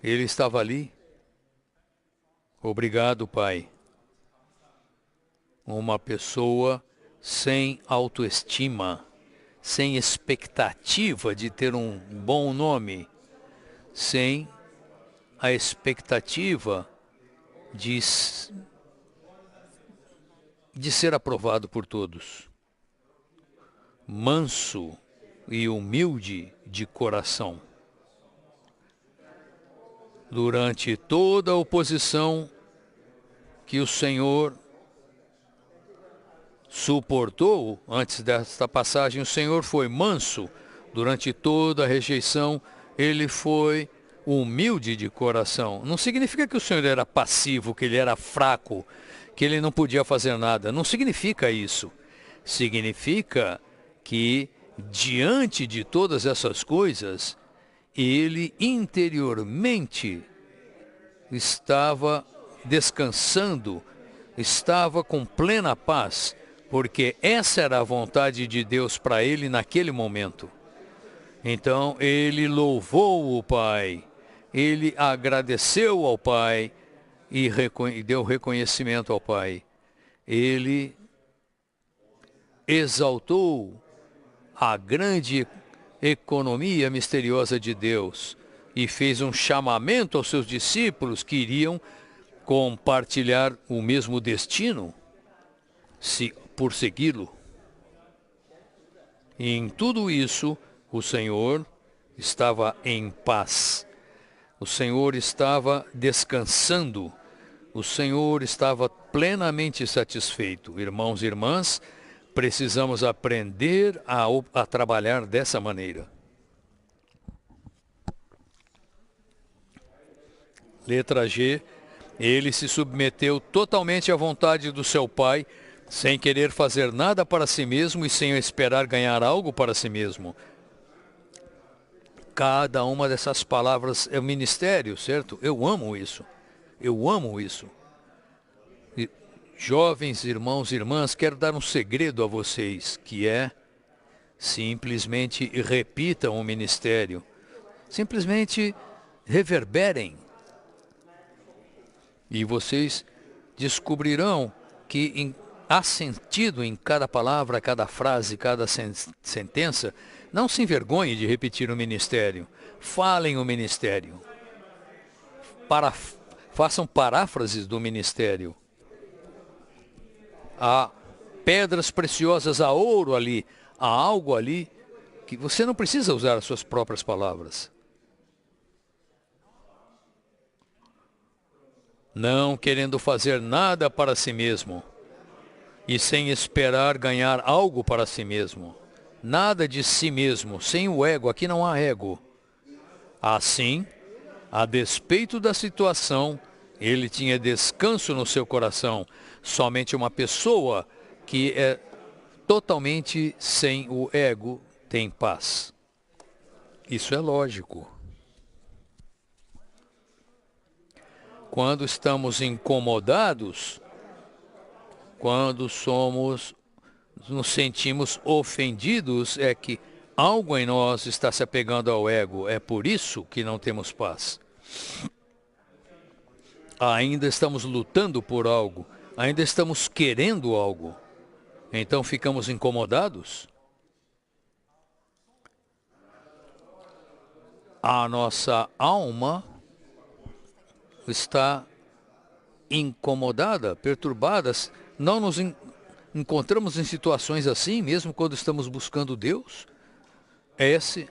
ele estava ali. Obrigado, Pai. Uma pessoa sem autoestima, sem expectativa de ter um bom nome, sem a expectativa de ser aprovado por todos. Manso e humilde de coração. Durante toda a oposição que o Senhor suportou, antes desta passagem, o Senhor foi manso. Durante toda a rejeição, ele foi humilde de coração. Não significa que o Senhor era passivo, que ele era fraco, que ele não podia fazer nada. Não significa isso. Significa que, diante de todas essas coisas, ele interiormente estava descansando, estava com plena paz, porque essa era a vontade de Deus para ele naquele momento. Então ele louvou o Pai, ele agradeceu ao Pai e deu reconhecimento ao Pai. Ele exaltou a grande economia misteriosa de Deus e fez um chamamento aos seus discípulos que iriam compartilhar o mesmo destino por segui-lo. E em tudo isso, o Senhor estava em paz. O Senhor estava descansando. O Senhor estava plenamente satisfeito. Irmãos e irmãs, precisamos aprender a trabalhar dessa maneira. Letra G. Ele se submeteu totalmente à vontade do seu Pai, sem querer fazer nada para si mesmo e sem esperar ganhar algo para si mesmo. Cada uma dessas palavras é um ministério, certo? Eu amo isso. Eu amo isso. E, jovens irmãos e irmãs, quero dar um segredo a vocês, que é simplesmente repitam o ministério. Simplesmente reverberem. E vocês descobrirão que há sentido em cada palavra, cada frase, cada sentença. Não se envergonhe de repetir o ministério. Falem o ministério. Façam paráfrases do ministério. Há pedras preciosas, há ouro ali, há algo ali que você não precisa usar as suas próprias palavras. não querendo fazer nada para si mesmo e sem esperar ganhar algo para si mesmo. Nada de si mesmo, sem o ego, aqui não há ego. Assim, a despeito da situação, ele tinha descanso no seu coração. Somente uma pessoa que é totalmente sem o ego tem paz. Isso é lógico. Quando estamos incomodados, quando nos sentimos ofendidos, é que algo em nós está se apegando ao ego. É por isso que não temos paz. Ainda estamos lutando por algo, ainda estamos querendo algo. Então ficamos incomodados. A nossa alma está incomodada, perturbada. Não nos encontramos em situações assim, mesmo quando estamos buscando Deus. Esse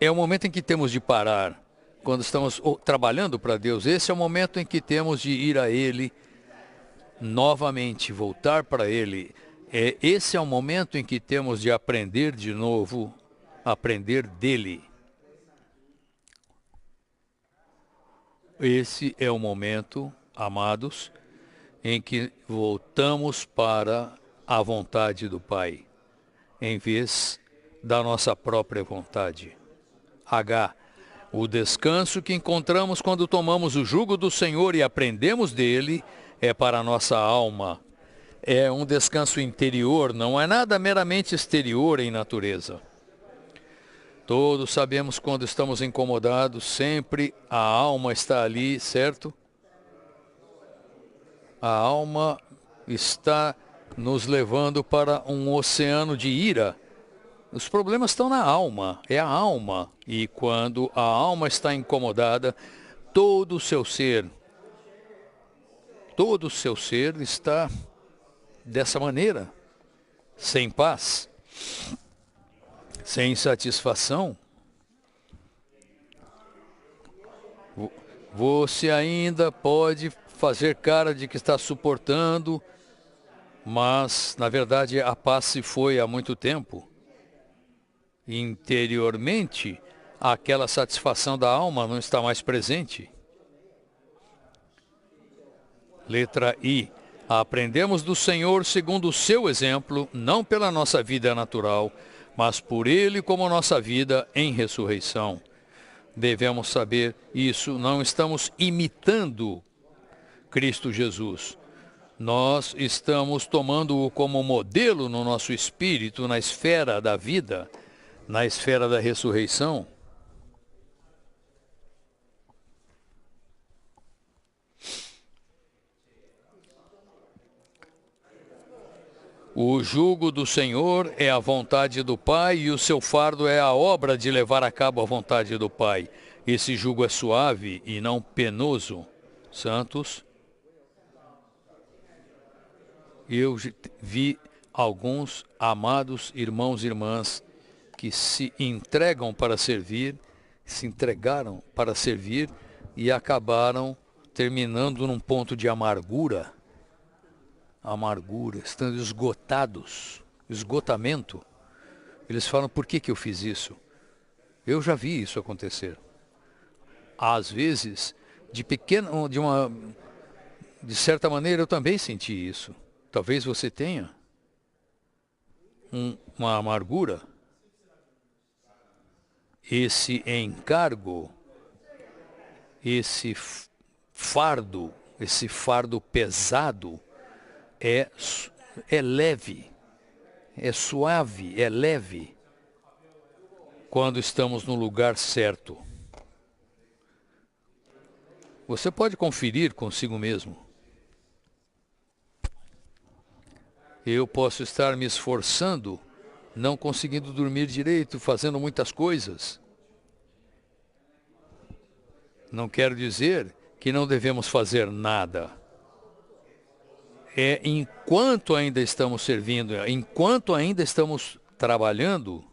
é o momento em que temos de parar. Quando estamos trabalhando para Deus, esse é o momento em que temos de ir a Ele novamente, voltar para Ele. Esse é o momento em que temos de aprender de novo, aprender dEle. Esse é o momento, amados, em que voltamos para a vontade do Pai, em vez da nossa própria vontade. H. O descanso que encontramos quando tomamos o jugo do Senhor e aprendemos dele é para a nossa alma. É um descanso interior, não é nada meramente exterior em natureza. Todos sabemos quando estamos incomodados, sempre a alma está ali, certo? A alma está nos levando para um oceano de ira. Os problemas estão na alma, é a alma. E quando a alma está incomodada, todo o seu ser está dessa maneira, sem paz, sem satisfação. Você ainda pode fazer cara de que está suportando, mas, na verdade, a paz se foi há muito tempo. Interiormente, aquela satisfação da alma não está mais presente. Letra I. Aprendemos do Senhor segundo o seu exemplo, não pela nossa vida natural, mas por Ele como nossa vida em ressurreição. Devemos saber isso, não estamos imitando Cristo Jesus. Nós estamos tomando-o como modelo no nosso espírito, na esfera da vida, na esfera da ressurreição. O jugo do Senhor é a vontade do Pai e o seu fardo é a obra de levar a cabo a vontade do Pai. Esse jugo é suave e não penoso. Santos, eu vi alguns amados irmãos e irmãs que se entregam para servir, se entregaram para servir e acabaram terminando num ponto de amargura, estando esgotados, esgotamento. Eles falam, por que eu fiz isso? Eu já vi isso acontecer. Às vezes, de certa maneira, eu também senti isso. Talvez você tenha uma amargura. Esse encargo, esse fardo pesado é leve, é suave, é leve, quando estamos no lugar certo. Você pode conferir consigo mesmo. Eu posso estar me esforçando, não conseguindo dormir direito, fazendo muitas coisas. Não quero dizer que não devemos fazer nada. Enquanto ainda estamos servindo, enquanto ainda estamos trabalhando,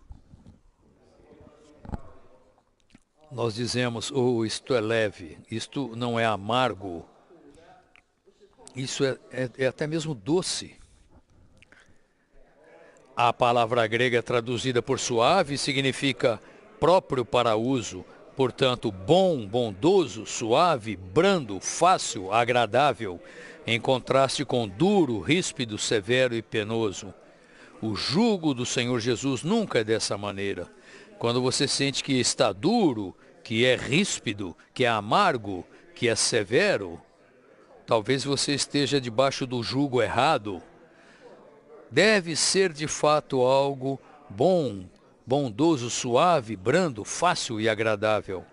nós dizemos, isto é leve, isto não é amargo, Isso é até mesmo doce. A palavra grega traduzida por suave significa próprio para uso, portanto, bom, bondoso, suave, brando, fácil, agradável, em contraste com duro, ríspido, severo e penoso. O jugo do Senhor Jesus nunca é dessa maneira. Quando você sente que está duro, que é ríspido, que é amargo, que é severo, talvez você esteja debaixo do jugo errado. Deve ser de fato algo bom, bondoso, suave, brando, fácil e agradável.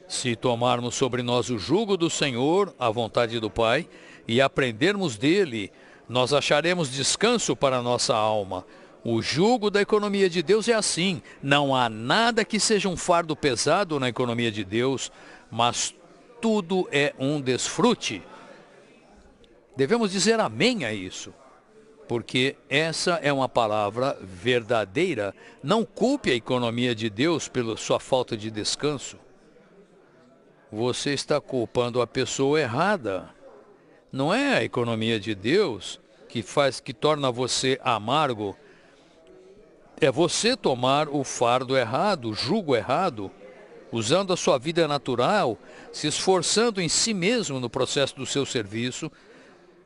Se tomarmos sobre nós o jugo do Senhor, a vontade do Pai, e aprendermos dele, nós acharemos descanso para a nossa alma. O jugo da economia de Deus é assim. Não há nada que seja um fardo pesado na economia de Deus, mas tudo é um desfrute. Devemos dizer amém a isso, porque essa é uma palavra verdadeira. Não culpe a economia de Deus pela sua falta de descanso. Você está culpando a pessoa errada. Não é a economia de Deus que torna você amargo. É você tomar o fardo errado, o jugo errado, usando a sua vida natural, se esforçando em si mesmo no processo do seu serviço.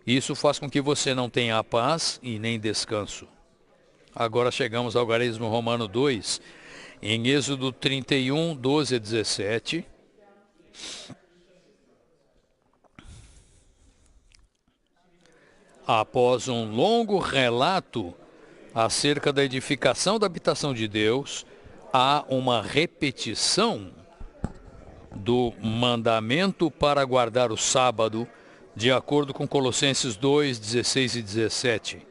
Isso faz com que você não tenha a paz e nem descanso. Agora chegamos ao algarismo romano 2, em Êxodo 31, 12 a 17. Após um longo relato acerca da edificação da habitação de Deus, há uma repetição do mandamento para guardar o sábado, de acordo com Colossenses 2, 16 e 17.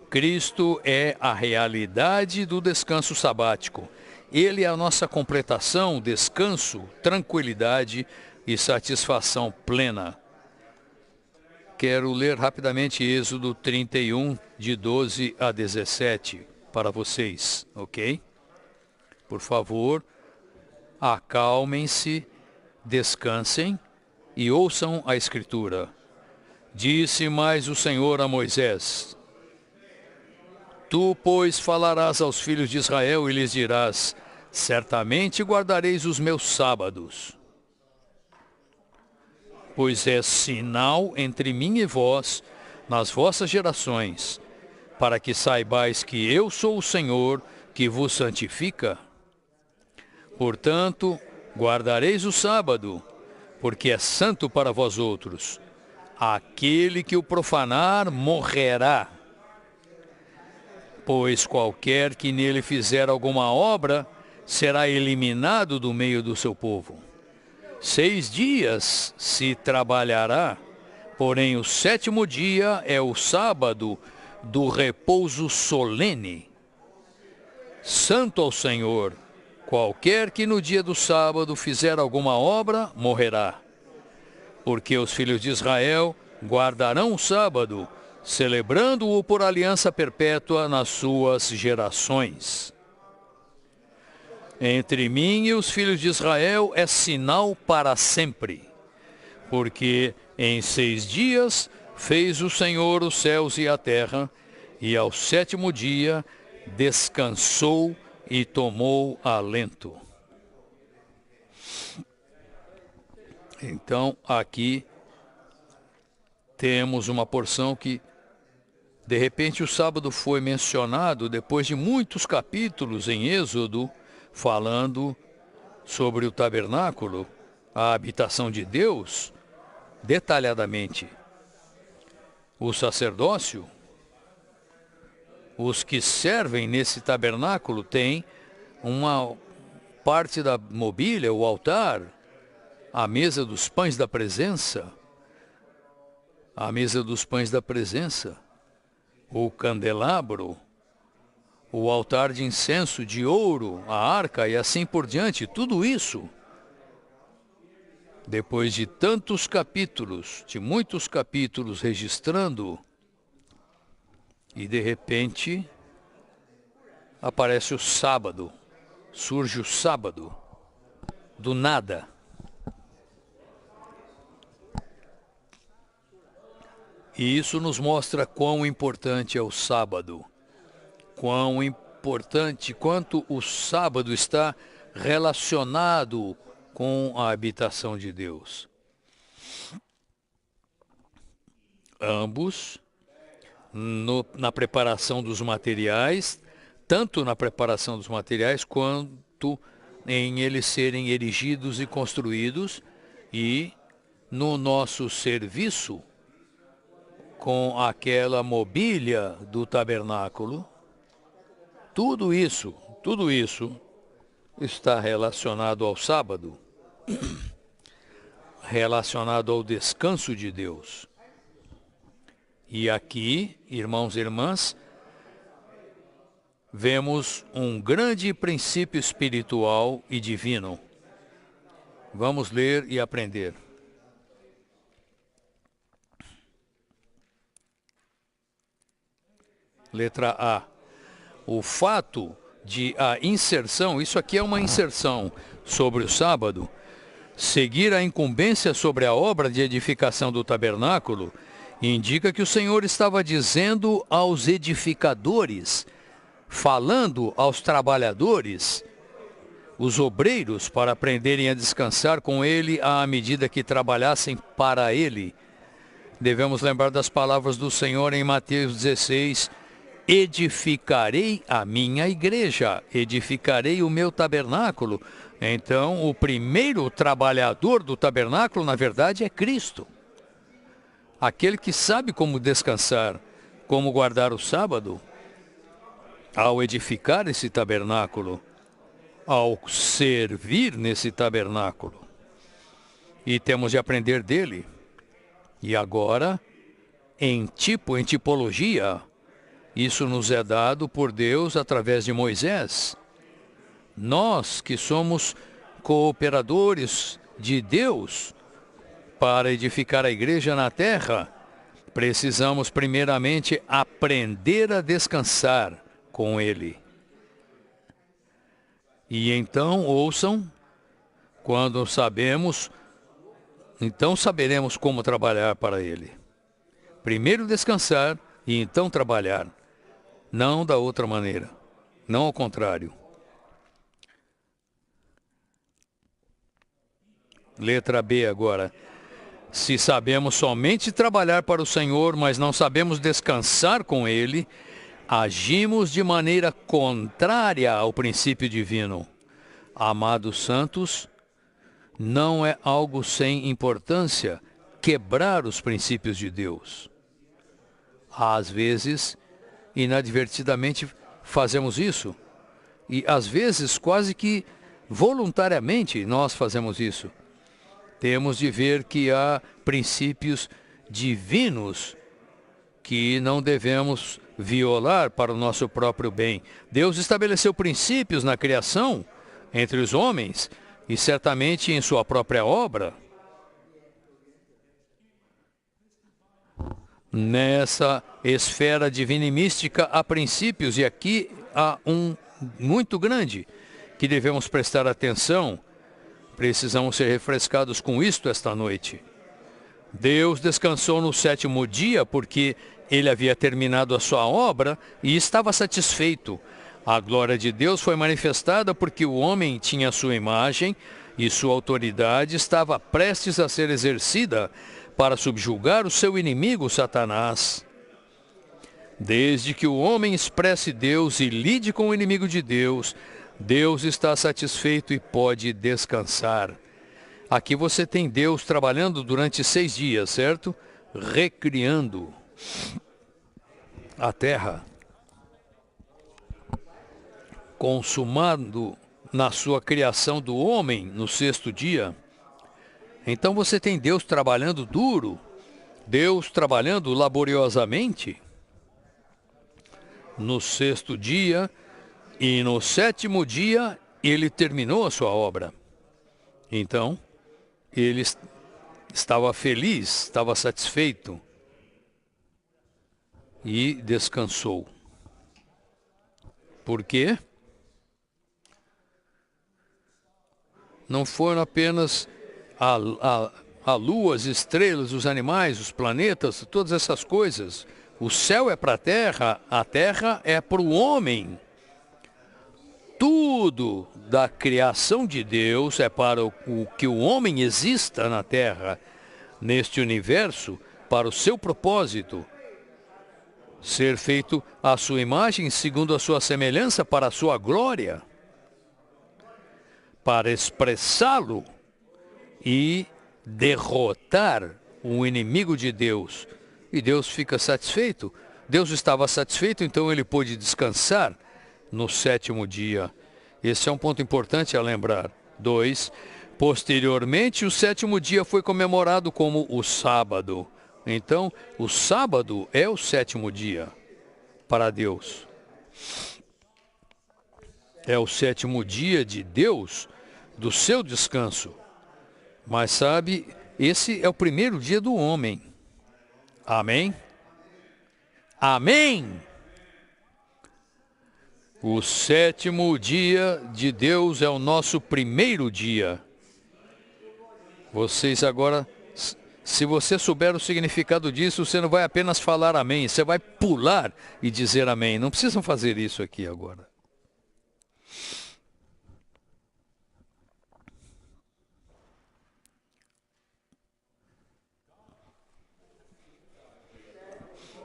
Cristo é a realidade do descanso sabático. Ele é a nossa completação, descanso, tranquilidade e satisfação plena. Quero ler rapidamente Êxodo 31, de 12 a 17, para vocês, ok? Por favor, acalmem-se, descansem e ouçam a Escritura. Disse mais o Senhor a Moisés: Tu, pois, falarás aos filhos de Israel e lhes dirás: Certamente guardareis os meus sábados, pois é sinal entre mim e vós nas vossas gerações, para que saibais que eu sou o Senhor que vos santifica. Portanto, guardareis o sábado, porque é santo para vós outros. Aquele que o profanar morrerá. Pois qualquer que nele fizer alguma obra será eliminado do meio do seu povo. 6 dias se trabalhará, porém o 7º dia é o sábado do repouso solene. Santo ao Senhor, qualquer que no dia do sábado fizer alguma obra morrerá. Porque os filhos de Israel guardarão o sábado, celebrando-o por aliança perpétua nas suas gerações. Entre mim e os filhos de Israel é sinal para sempre, porque em 6 dias fez o Senhor os céus e a terra, e ao 7º dia descansou e tomou alento. Então, aqui temos uma porção que, de repente, o sábado foi mencionado depois de muitos capítulos em Êxodo, falando sobre o tabernáculo, a habitação de Deus, detalhadamente. O sacerdócio, os que servem nesse tabernáculo, têm uma parte da mobília, o altar, a mesa dos pães da presença, o candelabro, o altar de incenso de ouro, a arca e assim por diante, tudo isso. Depois de tantos capítulos, de muitos capítulos registrando, e de repente aparece o sábado, surge o sábado, do nada. E isso nos mostra quão importante é o sábado, quão importante, quanto o sábado está relacionado com a habitação de Deus. Ambos, na preparação dos materiais, tanto na preparação dos materiais quanto em eles serem erigidos e construídos, e no nosso serviço com aquela mobília do tabernáculo. Tudo isso está relacionado ao sábado, relacionado ao descanso de Deus. E aqui, irmãos e irmãs, vemos um grande princípio espiritual e divino. Vamos ler e aprender. Letra A. O fato de a inserção, isso aqui é uma inserção sobre o sábado, seguir a incumbência sobre a obra de edificação do tabernáculo, indica que o Senhor estava dizendo aos edificadores, falando aos trabalhadores, os obreiros, para aprenderem a descansar com Ele à medida que trabalhassem para Ele. Devemos lembrar das palavras do Senhor em Mateus 16, edificarei a minha igreja, edificarei o meu tabernáculo. Então, o primeiro trabalhador do tabernáculo, na verdade, é Cristo. Aquele que sabe como descansar, como guardar o sábado, ao edificar esse tabernáculo, ao servir nesse tabernáculo. E temos de aprender dele. E agora, em tipologia, isso nos é dado por Deus através de Moisés. Nós que somos cooperadores de Deus para edificar a igreja na terra, precisamos primeiramente aprender a descansar com Ele. E então, ouçam, quando sabemos, então saberemos como trabalhar para Ele. Primeiro descansar e então trabalhar. Não da outra maneira, não ao contrário. Letra B agora. Se sabemos somente trabalhar para o Senhor, mas não sabemos descansar com Ele, agimos de maneira contrária ao princípio divino. Amados santos, não é algo sem importância quebrar os princípios de Deus. Às vezes, inadvertidamente fazemos isso. E às vezes, quase que voluntariamente, nós fazemos isso. Temos de ver que há princípios divinos que não devemos violar para o nosso próprio bem. Deus estabeleceu princípios na criação entre os homens e certamente em sua própria obra. Nessa esfera divina e mística há princípios, e aqui há um muito grande que devemos prestar atenção. Precisamos ser refrescados com isto esta noite. Deus descansou no 7º dia porque Ele havia terminado a sua obra e estava satisfeito. A glória de Deus foi manifestada porque o homem tinha sua imagem e sua autoridade estava prestes a ser exercida para subjugar o seu inimigo, Satanás. Desde que o homem expresse Deus e lide com o inimigo de Deus, Deus está satisfeito e pode descansar. Aqui você tem Deus trabalhando durante 6 dias, certo? Recriando a terra, consumando na sua criação do homem no 6º dia. Então você tem Deus trabalhando duro, Deus trabalhando laboriosamente no 6º dia, e no 7º dia Ele terminou a sua obra. Então, Ele estava feliz, estava satisfeito e descansou. Por quê? Não foram apenas a lua, as estrelas, os animais, os planetas, todas essas coisas. O céu é para a terra é para o homem. Tudo da criação de Deus é para o que o homem exista na terra, neste universo, para o seu propósito. Ser feito à sua imagem, segundo a sua semelhança, para a sua glória. Para expressá-lo e derrotar o inimigo de Deus. E Deus fica satisfeito. Deus estava satisfeito, então ele pôde descansar no sétimo dia. Esse é um ponto importante a lembrar. 2. Posteriormente, o sétimo dia foi comemorado como o sábado. Então, o sábado é o sétimo dia para Deus. É o sétimo dia de Deus, do seu descanso. Mas sabe, esse é o primeiro dia do homem. Amém? Amém! O sétimo dia de Deus é o nosso primeiro dia. Vocês agora, se você souber o significado disso, você não vai apenas falar amém, você vai pular e dizer amém. Não precisam fazer isso aqui agora.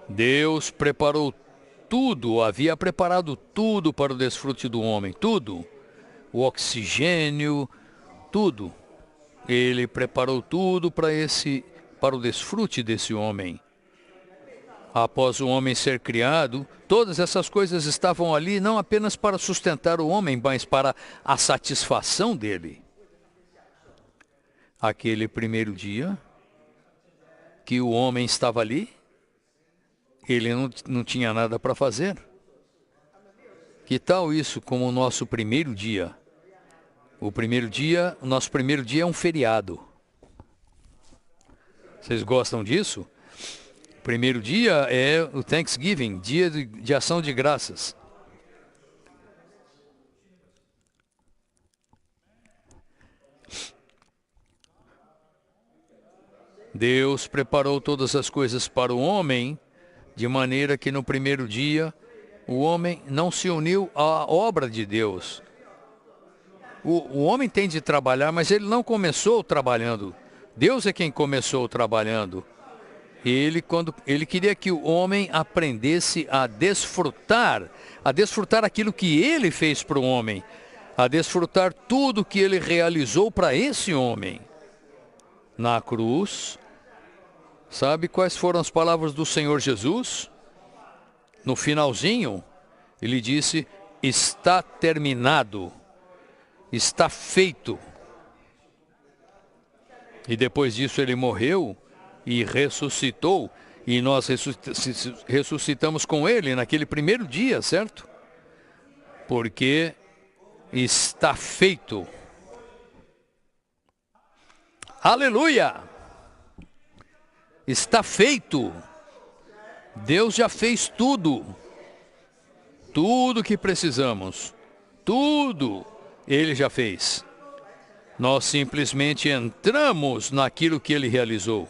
Deus preparou tudo, havia preparado tudo para o desfrute do homem, tudo. O oxigênio, tudo. Ele preparou tudo para o desfrute desse homem. Após o homem ser criado, todas essas coisas estavam ali não apenas para sustentar o homem, mas para a satisfação dele. Aquele primeiro dia que o homem estava ali, ele não tinha nada para fazer. Que tal isso como o nosso primeiro dia? O nosso primeiro dia é um feriado. Vocês gostam disso? O primeiro dia é o Thanksgiving, dia de ação de graças. Deus preparou todas as coisas para o homem, de maneira que no primeiro dia o homem não se uniu à obra de Deus. O homem tem de trabalhar, mas ele não começou trabalhando. Deus é quem começou trabalhando. Ele queria que o homem aprendesse a desfrutar aquilo que ele fez para o homem, a desfrutar tudo que ele realizou para esse homem. Na cruz, sabe quais foram as palavras do Senhor Jesus? No finalzinho, ele disse, está terminado, está feito. E depois disso ele morreu e ressuscitou, e nós ressuscitamos com ele naquele primeiro dia, certo? Porque está feito. Aleluia! Está feito. Deus já fez tudo. Tudo que precisamos. Tudo Ele já fez. Nós simplesmente entramos naquilo que Ele realizou.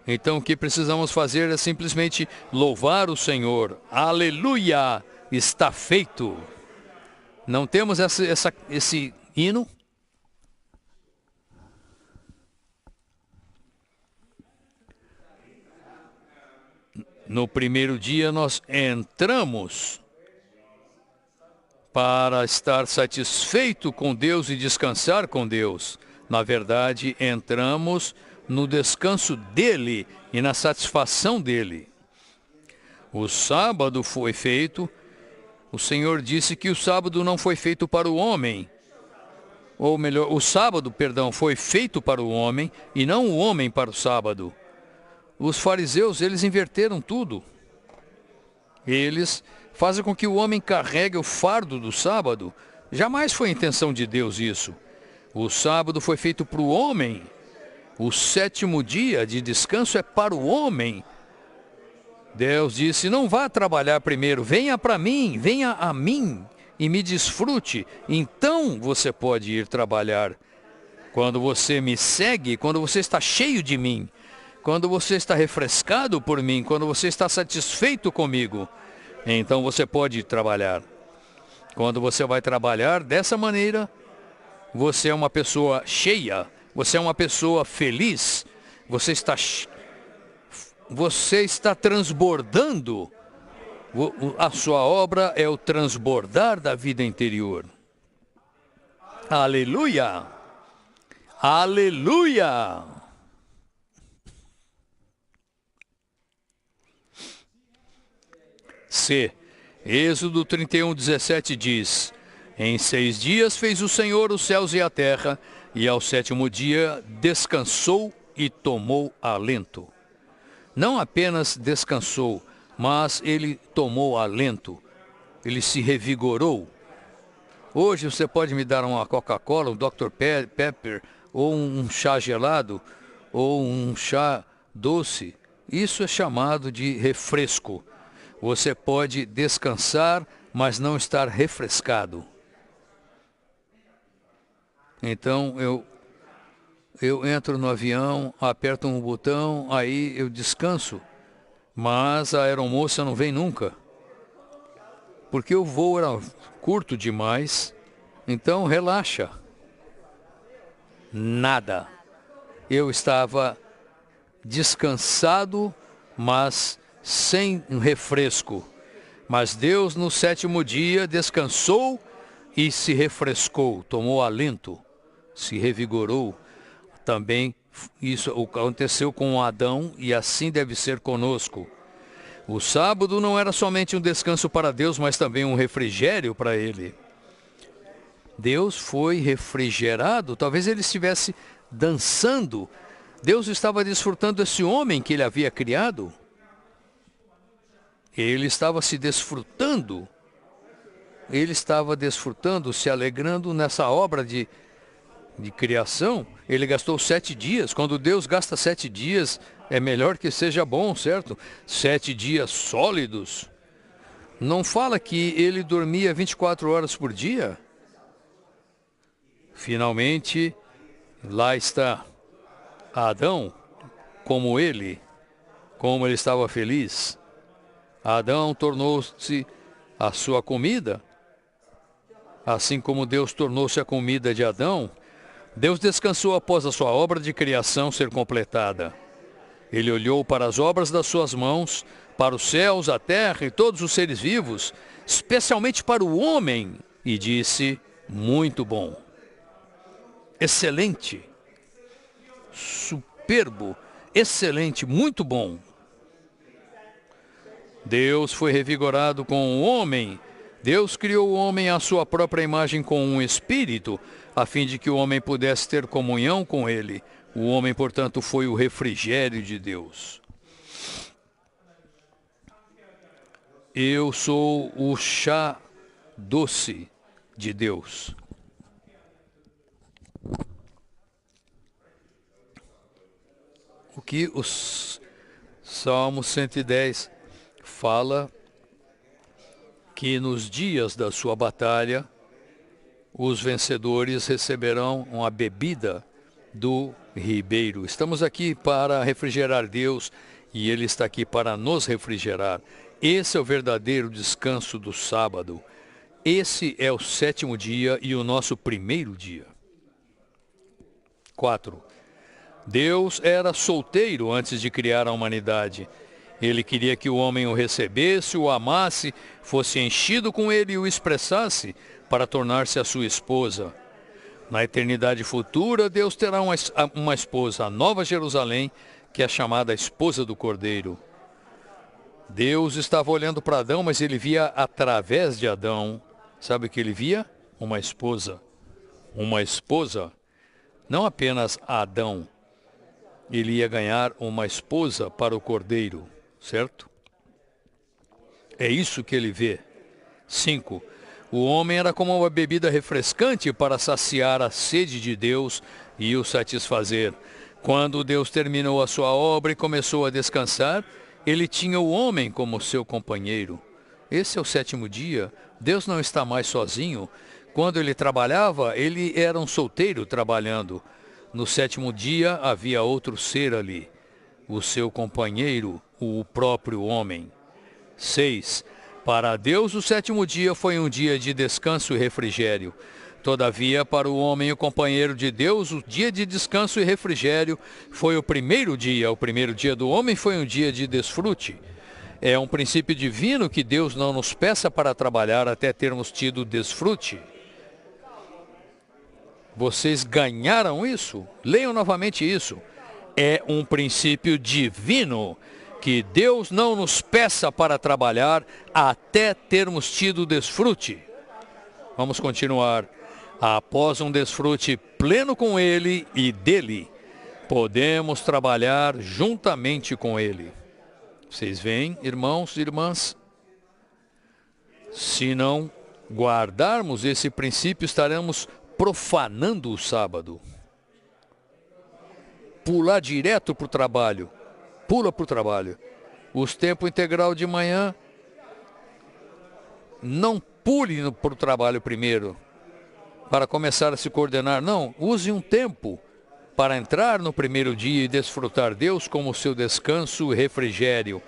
Então o que precisamos fazer é simplesmente louvar o Senhor. Aleluia! Está feito. Não temos esse hino? No primeiro dia nós entramos para estar satisfeito com Deus e descansar com Deus. Na verdade, entramos no descanso dele e na satisfação dele. O sábado foi feito, o Senhor disse que o sábado não foi feito para o homem. Ou melhor, o sábado, foi feito para o homem e não o homem para o sábado. Os fariseus, eles inverteram tudo. Eles fazem com que o homem carregue o fardo do sábado. Jamais foi a intenção de Deus isso. O sábado foi feito para o homem. O sétimo dia de descanso é para o homem. Deus disse, não vá trabalhar primeiro, venha para mim, venha a mim e me desfrute. Então você pode ir trabalhar. Quando você me segue, quando você está cheio de mim, quando você está refrescado por mim, quando você está satisfeito comigo, então você pode trabalhar. Quando você vai trabalhar dessa maneira, você é uma pessoa cheia, você é uma pessoa feliz, você está transbordando. A sua obra é o transbordar da vida interior. Aleluia! Aleluia! C. Êxodo 31:17 diz: Em 6 dias fez o Senhor os céus e a terra, e ao 7º dia descansou e tomou alento. Não apenas descansou, mas ele tomou alento, ele se revigorou. Hoje você pode me dar uma Coca-Cola, um Dr. Pepper, ou um chá gelado, ou um chá doce. Isso é chamado de refresco. Você pode descansar, mas não estar refrescado. Então eu entro no avião, aperto um botão, aí eu descanso. Mas a aeromoça não vem nunca. Porque o voo era curto demais. Então relaxa. Nada. Eu estava descansado, mas sem um refresco. Mas Deus no 7º dia descansou e se refrescou, tomou alento, se revigorou. Também isso aconteceu com Adão e assim deve ser conosco. O sábado não era somente um descanso para Deus, mas também um refrigério para ele. Deus foi refrigerado, talvez ele estivesse dançando. Deus estava desfrutando desse homem que ele havia criado. Ele estava se desfrutando. Ele estava desfrutando, se alegrando nessa obra de criação. Ele gastou 7 dias. Quando Deus gasta 7 dias, é melhor que seja bom, certo? 7 dias sólidos. Não fala que ele dormia 24 horas por dia? Finalmente, lá está Adão, como ele estava feliz. Adão tornou-se a sua comida, assim como Deus tornou-se a comida de Adão. Deus descansou após a sua obra de criação ser completada. Ele olhou para as obras das suas mãos, para os céus, a terra e todos os seres vivos, especialmente para o homem, e disse: muito bom, excelente, superbo, excelente, muito bom. Deus foi revigorado com o homem. Deus criou o homem à sua própria imagem com um espírito, a fim de que o homem pudesse ter comunhão com ele. O homem, portanto, foi o refrigério de Deus. Eu sou o chá doce de Deus. O que os Salmo 110 fala que nos dias da sua batalha, os vencedores receberão uma bebida do ribeiro. Estamos aqui para refrigerar Deus e Ele está aqui para nos refrigerar. Esse é o verdadeiro descanso do sábado. Esse é o 7º dia e o nosso primeiro dia. 4. Deus era solteiro antes de criar a humanidade. Ele queria que o homem o recebesse, o amasse, fosse enchido com ele e o expressasse para tornar-se a sua esposa. Na eternidade futura, Deus terá uma esposa, a Nova Jerusalém, que é chamada a esposa do Cordeiro. Deus estava olhando para Adão, mas ele via através de Adão. Sabe o que ele via? Uma esposa. Uma esposa. Não apenas Adão. Ele ia ganhar uma esposa para o Cordeiro, certo? É isso que ele vê. 5. O homem era como uma bebida refrescante para saciar a sede de Deus e o satisfazer. Quando Deus terminou a sua obra e começou a descansar, ele tinha o homem como seu companheiro. Esse é o 7º dia. Deus não está mais sozinho. Quando ele trabalhava, ele era um solteiro trabalhando. No sétimo dia havia outro ser ali, o seu companheiro, o próprio homem. 6. Para Deus o sétimo dia foi um dia de descanso e refrigério. Todavia, para o homem, o companheiro de Deus, o dia de descanso e refrigério foi o primeiro dia. O primeiro dia do homem foi um dia de desfrute. É um princípio divino que Deus não nos peça para trabalhar até termos tido desfrute. Vocês ganharam isso? Leiam novamente isso. É um princípio divino que Deus não nos peça para trabalhar até termos tido desfrute. Vamos continuar. Após um desfrute pleno com Ele e dele, podemos trabalhar juntamente com Ele. Vocês veem, irmãos e irmãs? Se não guardarmos esse princípio, estaremos profanando o sábado. Pular direto para o trabalho. Pula para o trabalho. Os tempo integral de manhã, não pule para o trabalho primeiro, para começar a se coordenar. Não, use um tempo para entrar no primeiro dia e desfrutar Deus como seu descanso e refrigério.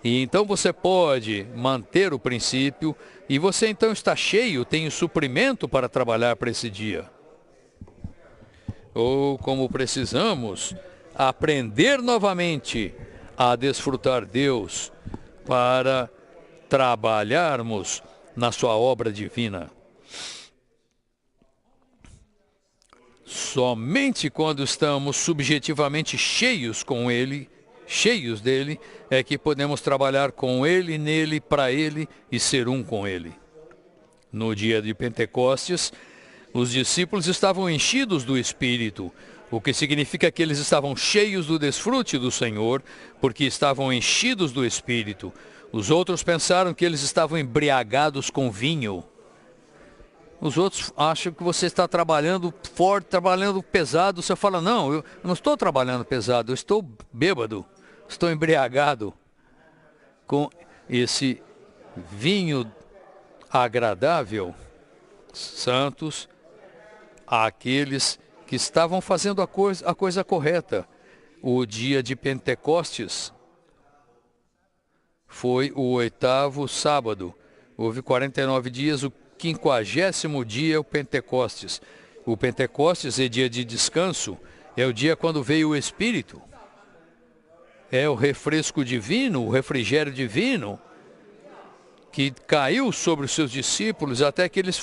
E então você pode manter o princípio e você então está cheio, tem o suprimento para trabalhar para esse dia. Ou como precisamos aprender novamente a desfrutar Deus para trabalharmos na sua obra divina. Somente quando estamos subjetivamente cheios com Ele, cheios dele, é que podemos trabalhar com Ele, nele, para Ele e ser um com Ele. No dia de Pentecostes, os discípulos estavam enchidos do Espírito, o que significa que eles estavam cheios do desfrute do Senhor, porque estavam enchidos do Espírito. Os outros pensaram que eles estavam embriagados com vinho. Os outros acham que você está trabalhando forte, trabalhando pesado. Você fala, não, eu não estou trabalhando pesado, eu estou bêbado, estou embriagado com esse vinho agradável. Santos, àqueles que estavam fazendo a coisa correta. O dia de Pentecostes foi o 8º sábado. Houve 49 dias, o 50º dia é o Pentecostes. O Pentecostes é dia de descanso, é o dia quando veio o Espírito. É o refresco divino, o refrigério divino, que caiu sobre os seus discípulos até que eles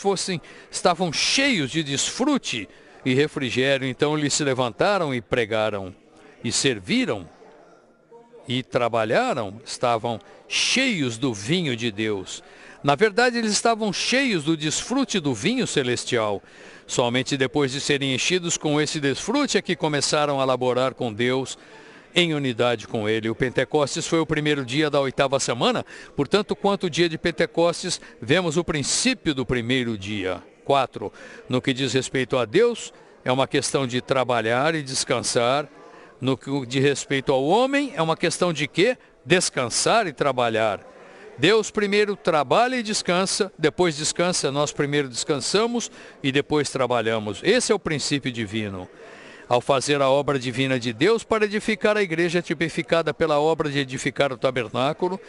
estavam cheios de desfrute e refrigério. Então eles se levantaram e pregaram, e serviram, e trabalharam, estavam cheios do vinho de Deus. Na verdade, eles estavam cheios do desfrute do vinho celestial. Somente depois de serem enchidos com esse desfrute é que começaram a laborar com Deus em unidade com Ele. O Pentecostes foi o primeiro dia da 8ª semana, portanto, quanto o dia de Pentecostes, vemos o princípio do primeiro dia. 4. No que diz respeito a Deus, é uma questão de trabalhar e descansar. No que diz respeito ao homem, é uma questão de quê? Descansar e trabalhar. Deus primeiro trabalha e descansa, depois descansa, nós primeiro descansamos e depois trabalhamos. Esse é o princípio divino. Ao fazer a obra divina de Deus para edificar a igreja tipificada pela obra de edificar o tabernáculo,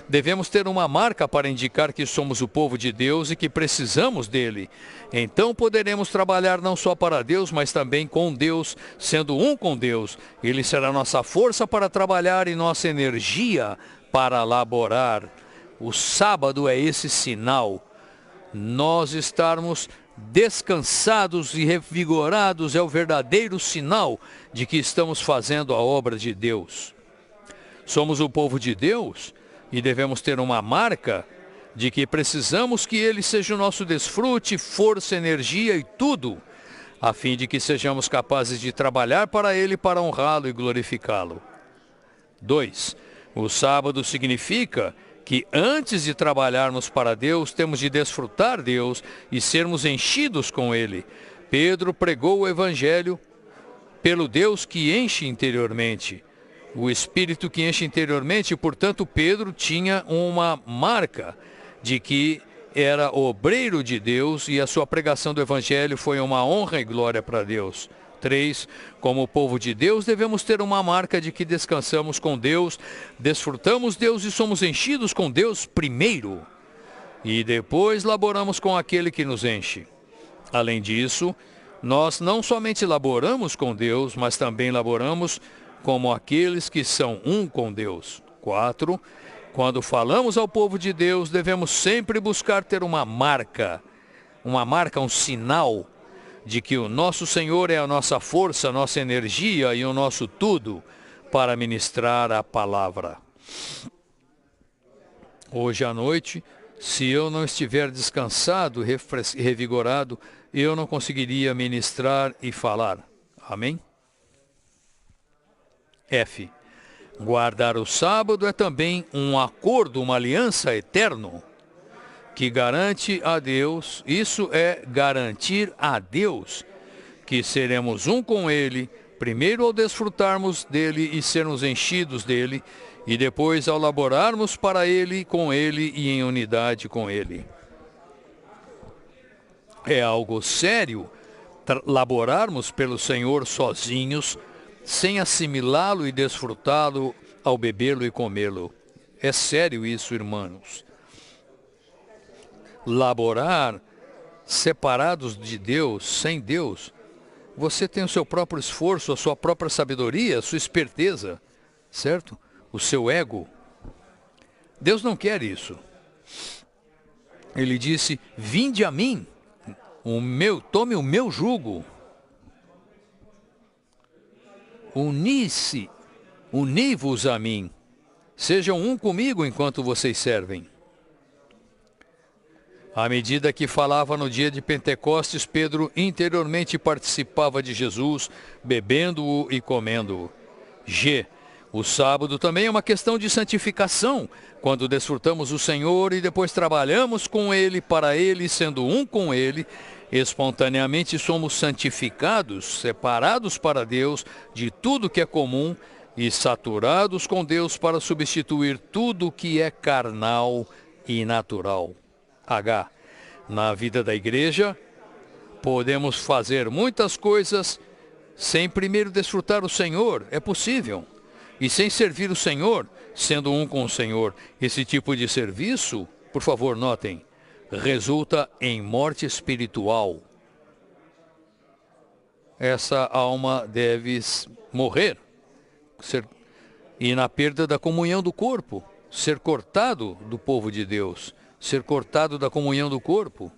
devemos ter uma marca para indicar que somos o povo de Deus e que precisamos dele. Então poderemos trabalhar não só para Deus, mas também com Deus, sendo um com Deus. Ele será nossa força para trabalhar e nossa energia para laborar. O sábado é esse sinal. Nós estarmos descansados e revigorados é o verdadeiro sinal de que estamos fazendo a obra de Deus. Somos o povo de Deus e devemos ter uma marca de que precisamos que Ele seja o nosso desfrute, força, energia e tudo, a fim de que sejamos capazes de trabalhar para Ele, para honrá-lo e glorificá-lo. 2. O sábado significa que antes de trabalharmos para Deus, temos de desfrutar Deus e sermos enchidos com Ele. Pedro pregou o Evangelho pelo Deus que enche interiormente, o Espírito que enche interiormente, e, portanto, Pedro tinha uma marca de que era obreiro de Deus e a sua pregação do Evangelho foi uma honra e glória para Deus. 3. Como povo de Deus, devemos ter uma marca de que descansamos com Deus, desfrutamos Deus e somos enchidos com Deus primeiro. E depois laboramos com aquele que nos enche. Além disso, nós não somente laboramos com Deus, mas também laboramos como aqueles que são um com Deus. 4. Quando falamos ao povo de Deus, devemos sempre buscar ter uma marca, um sinal de que o nosso Senhor é a nossa força, a nossa energia e o nosso tudo para ministrar a palavra. Hoje à noite, se eu não estiver descansado e revigorado, eu não conseguiria ministrar e falar. Amém? F. Guardar o sábado é também um acordo, uma aliança eterno, que garante a Deus, isso é garantir a Deus, que seremos um com Ele, primeiro ao desfrutarmos dele e sermos enchidos dele, e depois ao laborarmos para Ele, com Ele e em unidade com Ele. É algo sério laborarmos pelo Senhor sozinhos, sem assimilá-lo e desfrutá-lo ao bebê-lo e comê-lo. É sério isso, irmãos. Laborar separados de Deus, sem Deus, você tem o seu próprio esforço, a sua própria sabedoria, a sua esperteza, certo? O seu ego. Deus não quer isso. Ele disse, vinde a mim, tome o meu jugo. Uni-vos a mim. Sejam um comigo enquanto vocês servem. À medida que falava no dia de Pentecostes, Pedro interiormente participava de Jesus, bebendo-o e comendo-o. G. O sábado também é uma questão de santificação, quando desfrutamos o Senhor e depois trabalhamos com Ele, para Ele, sendo um com Ele, espontaneamente somos santificados, separados para Deus de tudo que é comum e saturados com Deus para substituir tudo que é carnal e natural. H. Na vida da igreja, podemos fazer muitas coisas sem primeiro desfrutar o Senhor. É possível. E sem servir o Senhor, sendo um com o Senhor. Esse tipo de serviço, por favor, notem, resulta em morte espiritual. Essa alma deve morrer. E na perda da comunhão do corpo, ser cortado do povo de Deus. Ser cortado da comunhão do corpo.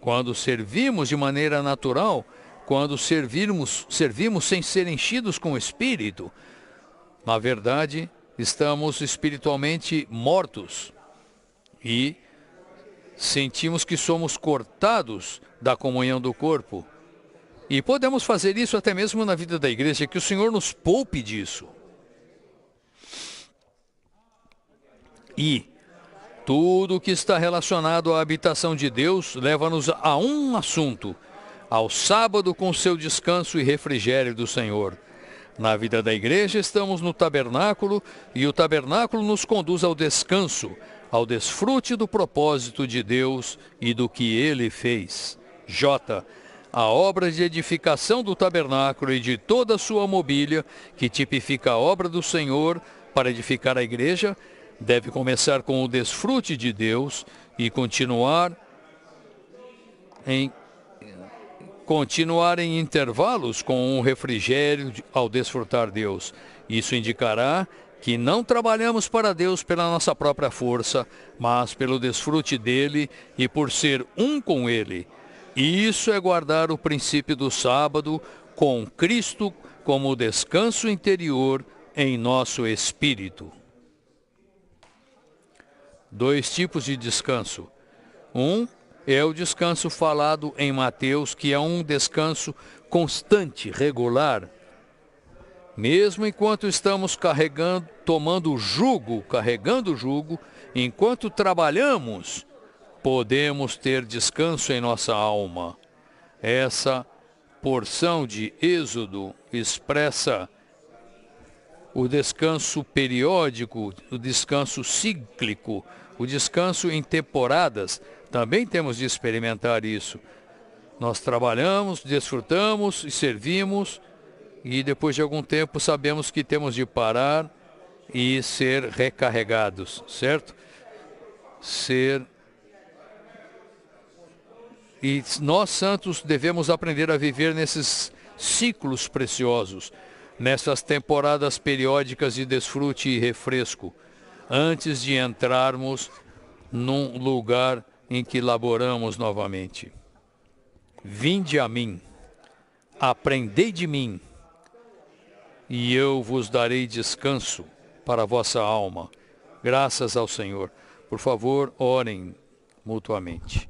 Quando servimos de maneira natural, quando servimos sem ser enchidos com o Espírito, na verdade, estamos espiritualmente mortos e sentimos que somos cortados da comunhão do corpo. E podemos fazer isso até mesmo na vida da igreja, que o Senhor nos poupe disso. E tudo que está relacionado à habitação de Deus leva-nos a um assunto, ao sábado com seu descanso e refrigério do Senhor. Na vida da igreja estamos no tabernáculo e o tabernáculo nos conduz ao descanso, ao desfrute do propósito de Deus e do que Ele fez. J. A obra de edificação do tabernáculo e de toda a sua mobília, que tipifica a obra do Senhor para edificar a igreja, deve começar com o desfrute de Deus e continuar em intervalos com um refrigério ao desfrutar Deus. Isso indicará que não trabalhamos para Deus pela nossa própria força, mas pelo desfrute dele e por ser um com ele. E isso é guardar o princípio do sábado com Cristo como descanso interior em nosso espírito. 2 tipos de descanso. É o descanso falado em Mateus, que é um descanso constante, regular. Mesmo enquanto estamos carregando o jugo, enquanto trabalhamos, podemos ter descanso em nossa alma. Essa porção de Êxodo expressa o descanso periódico, o descanso cíclico, o descanso em temporadas. Também temos de experimentar isso. Nós trabalhamos, desfrutamos e servimos, e depois de algum tempo sabemos que temos de parar e ser recarregados, certo? E nós, santos, devemos aprender a viver nesses ciclos preciosos, nessas temporadas periódicas de desfrute e refresco, antes de entrarmos num lugar em que laboramos novamente. Vinde a mim, aprendei de mim, e eu vos darei descanso para a vossa alma. Graças ao Senhor. Por favor, orem mutuamente.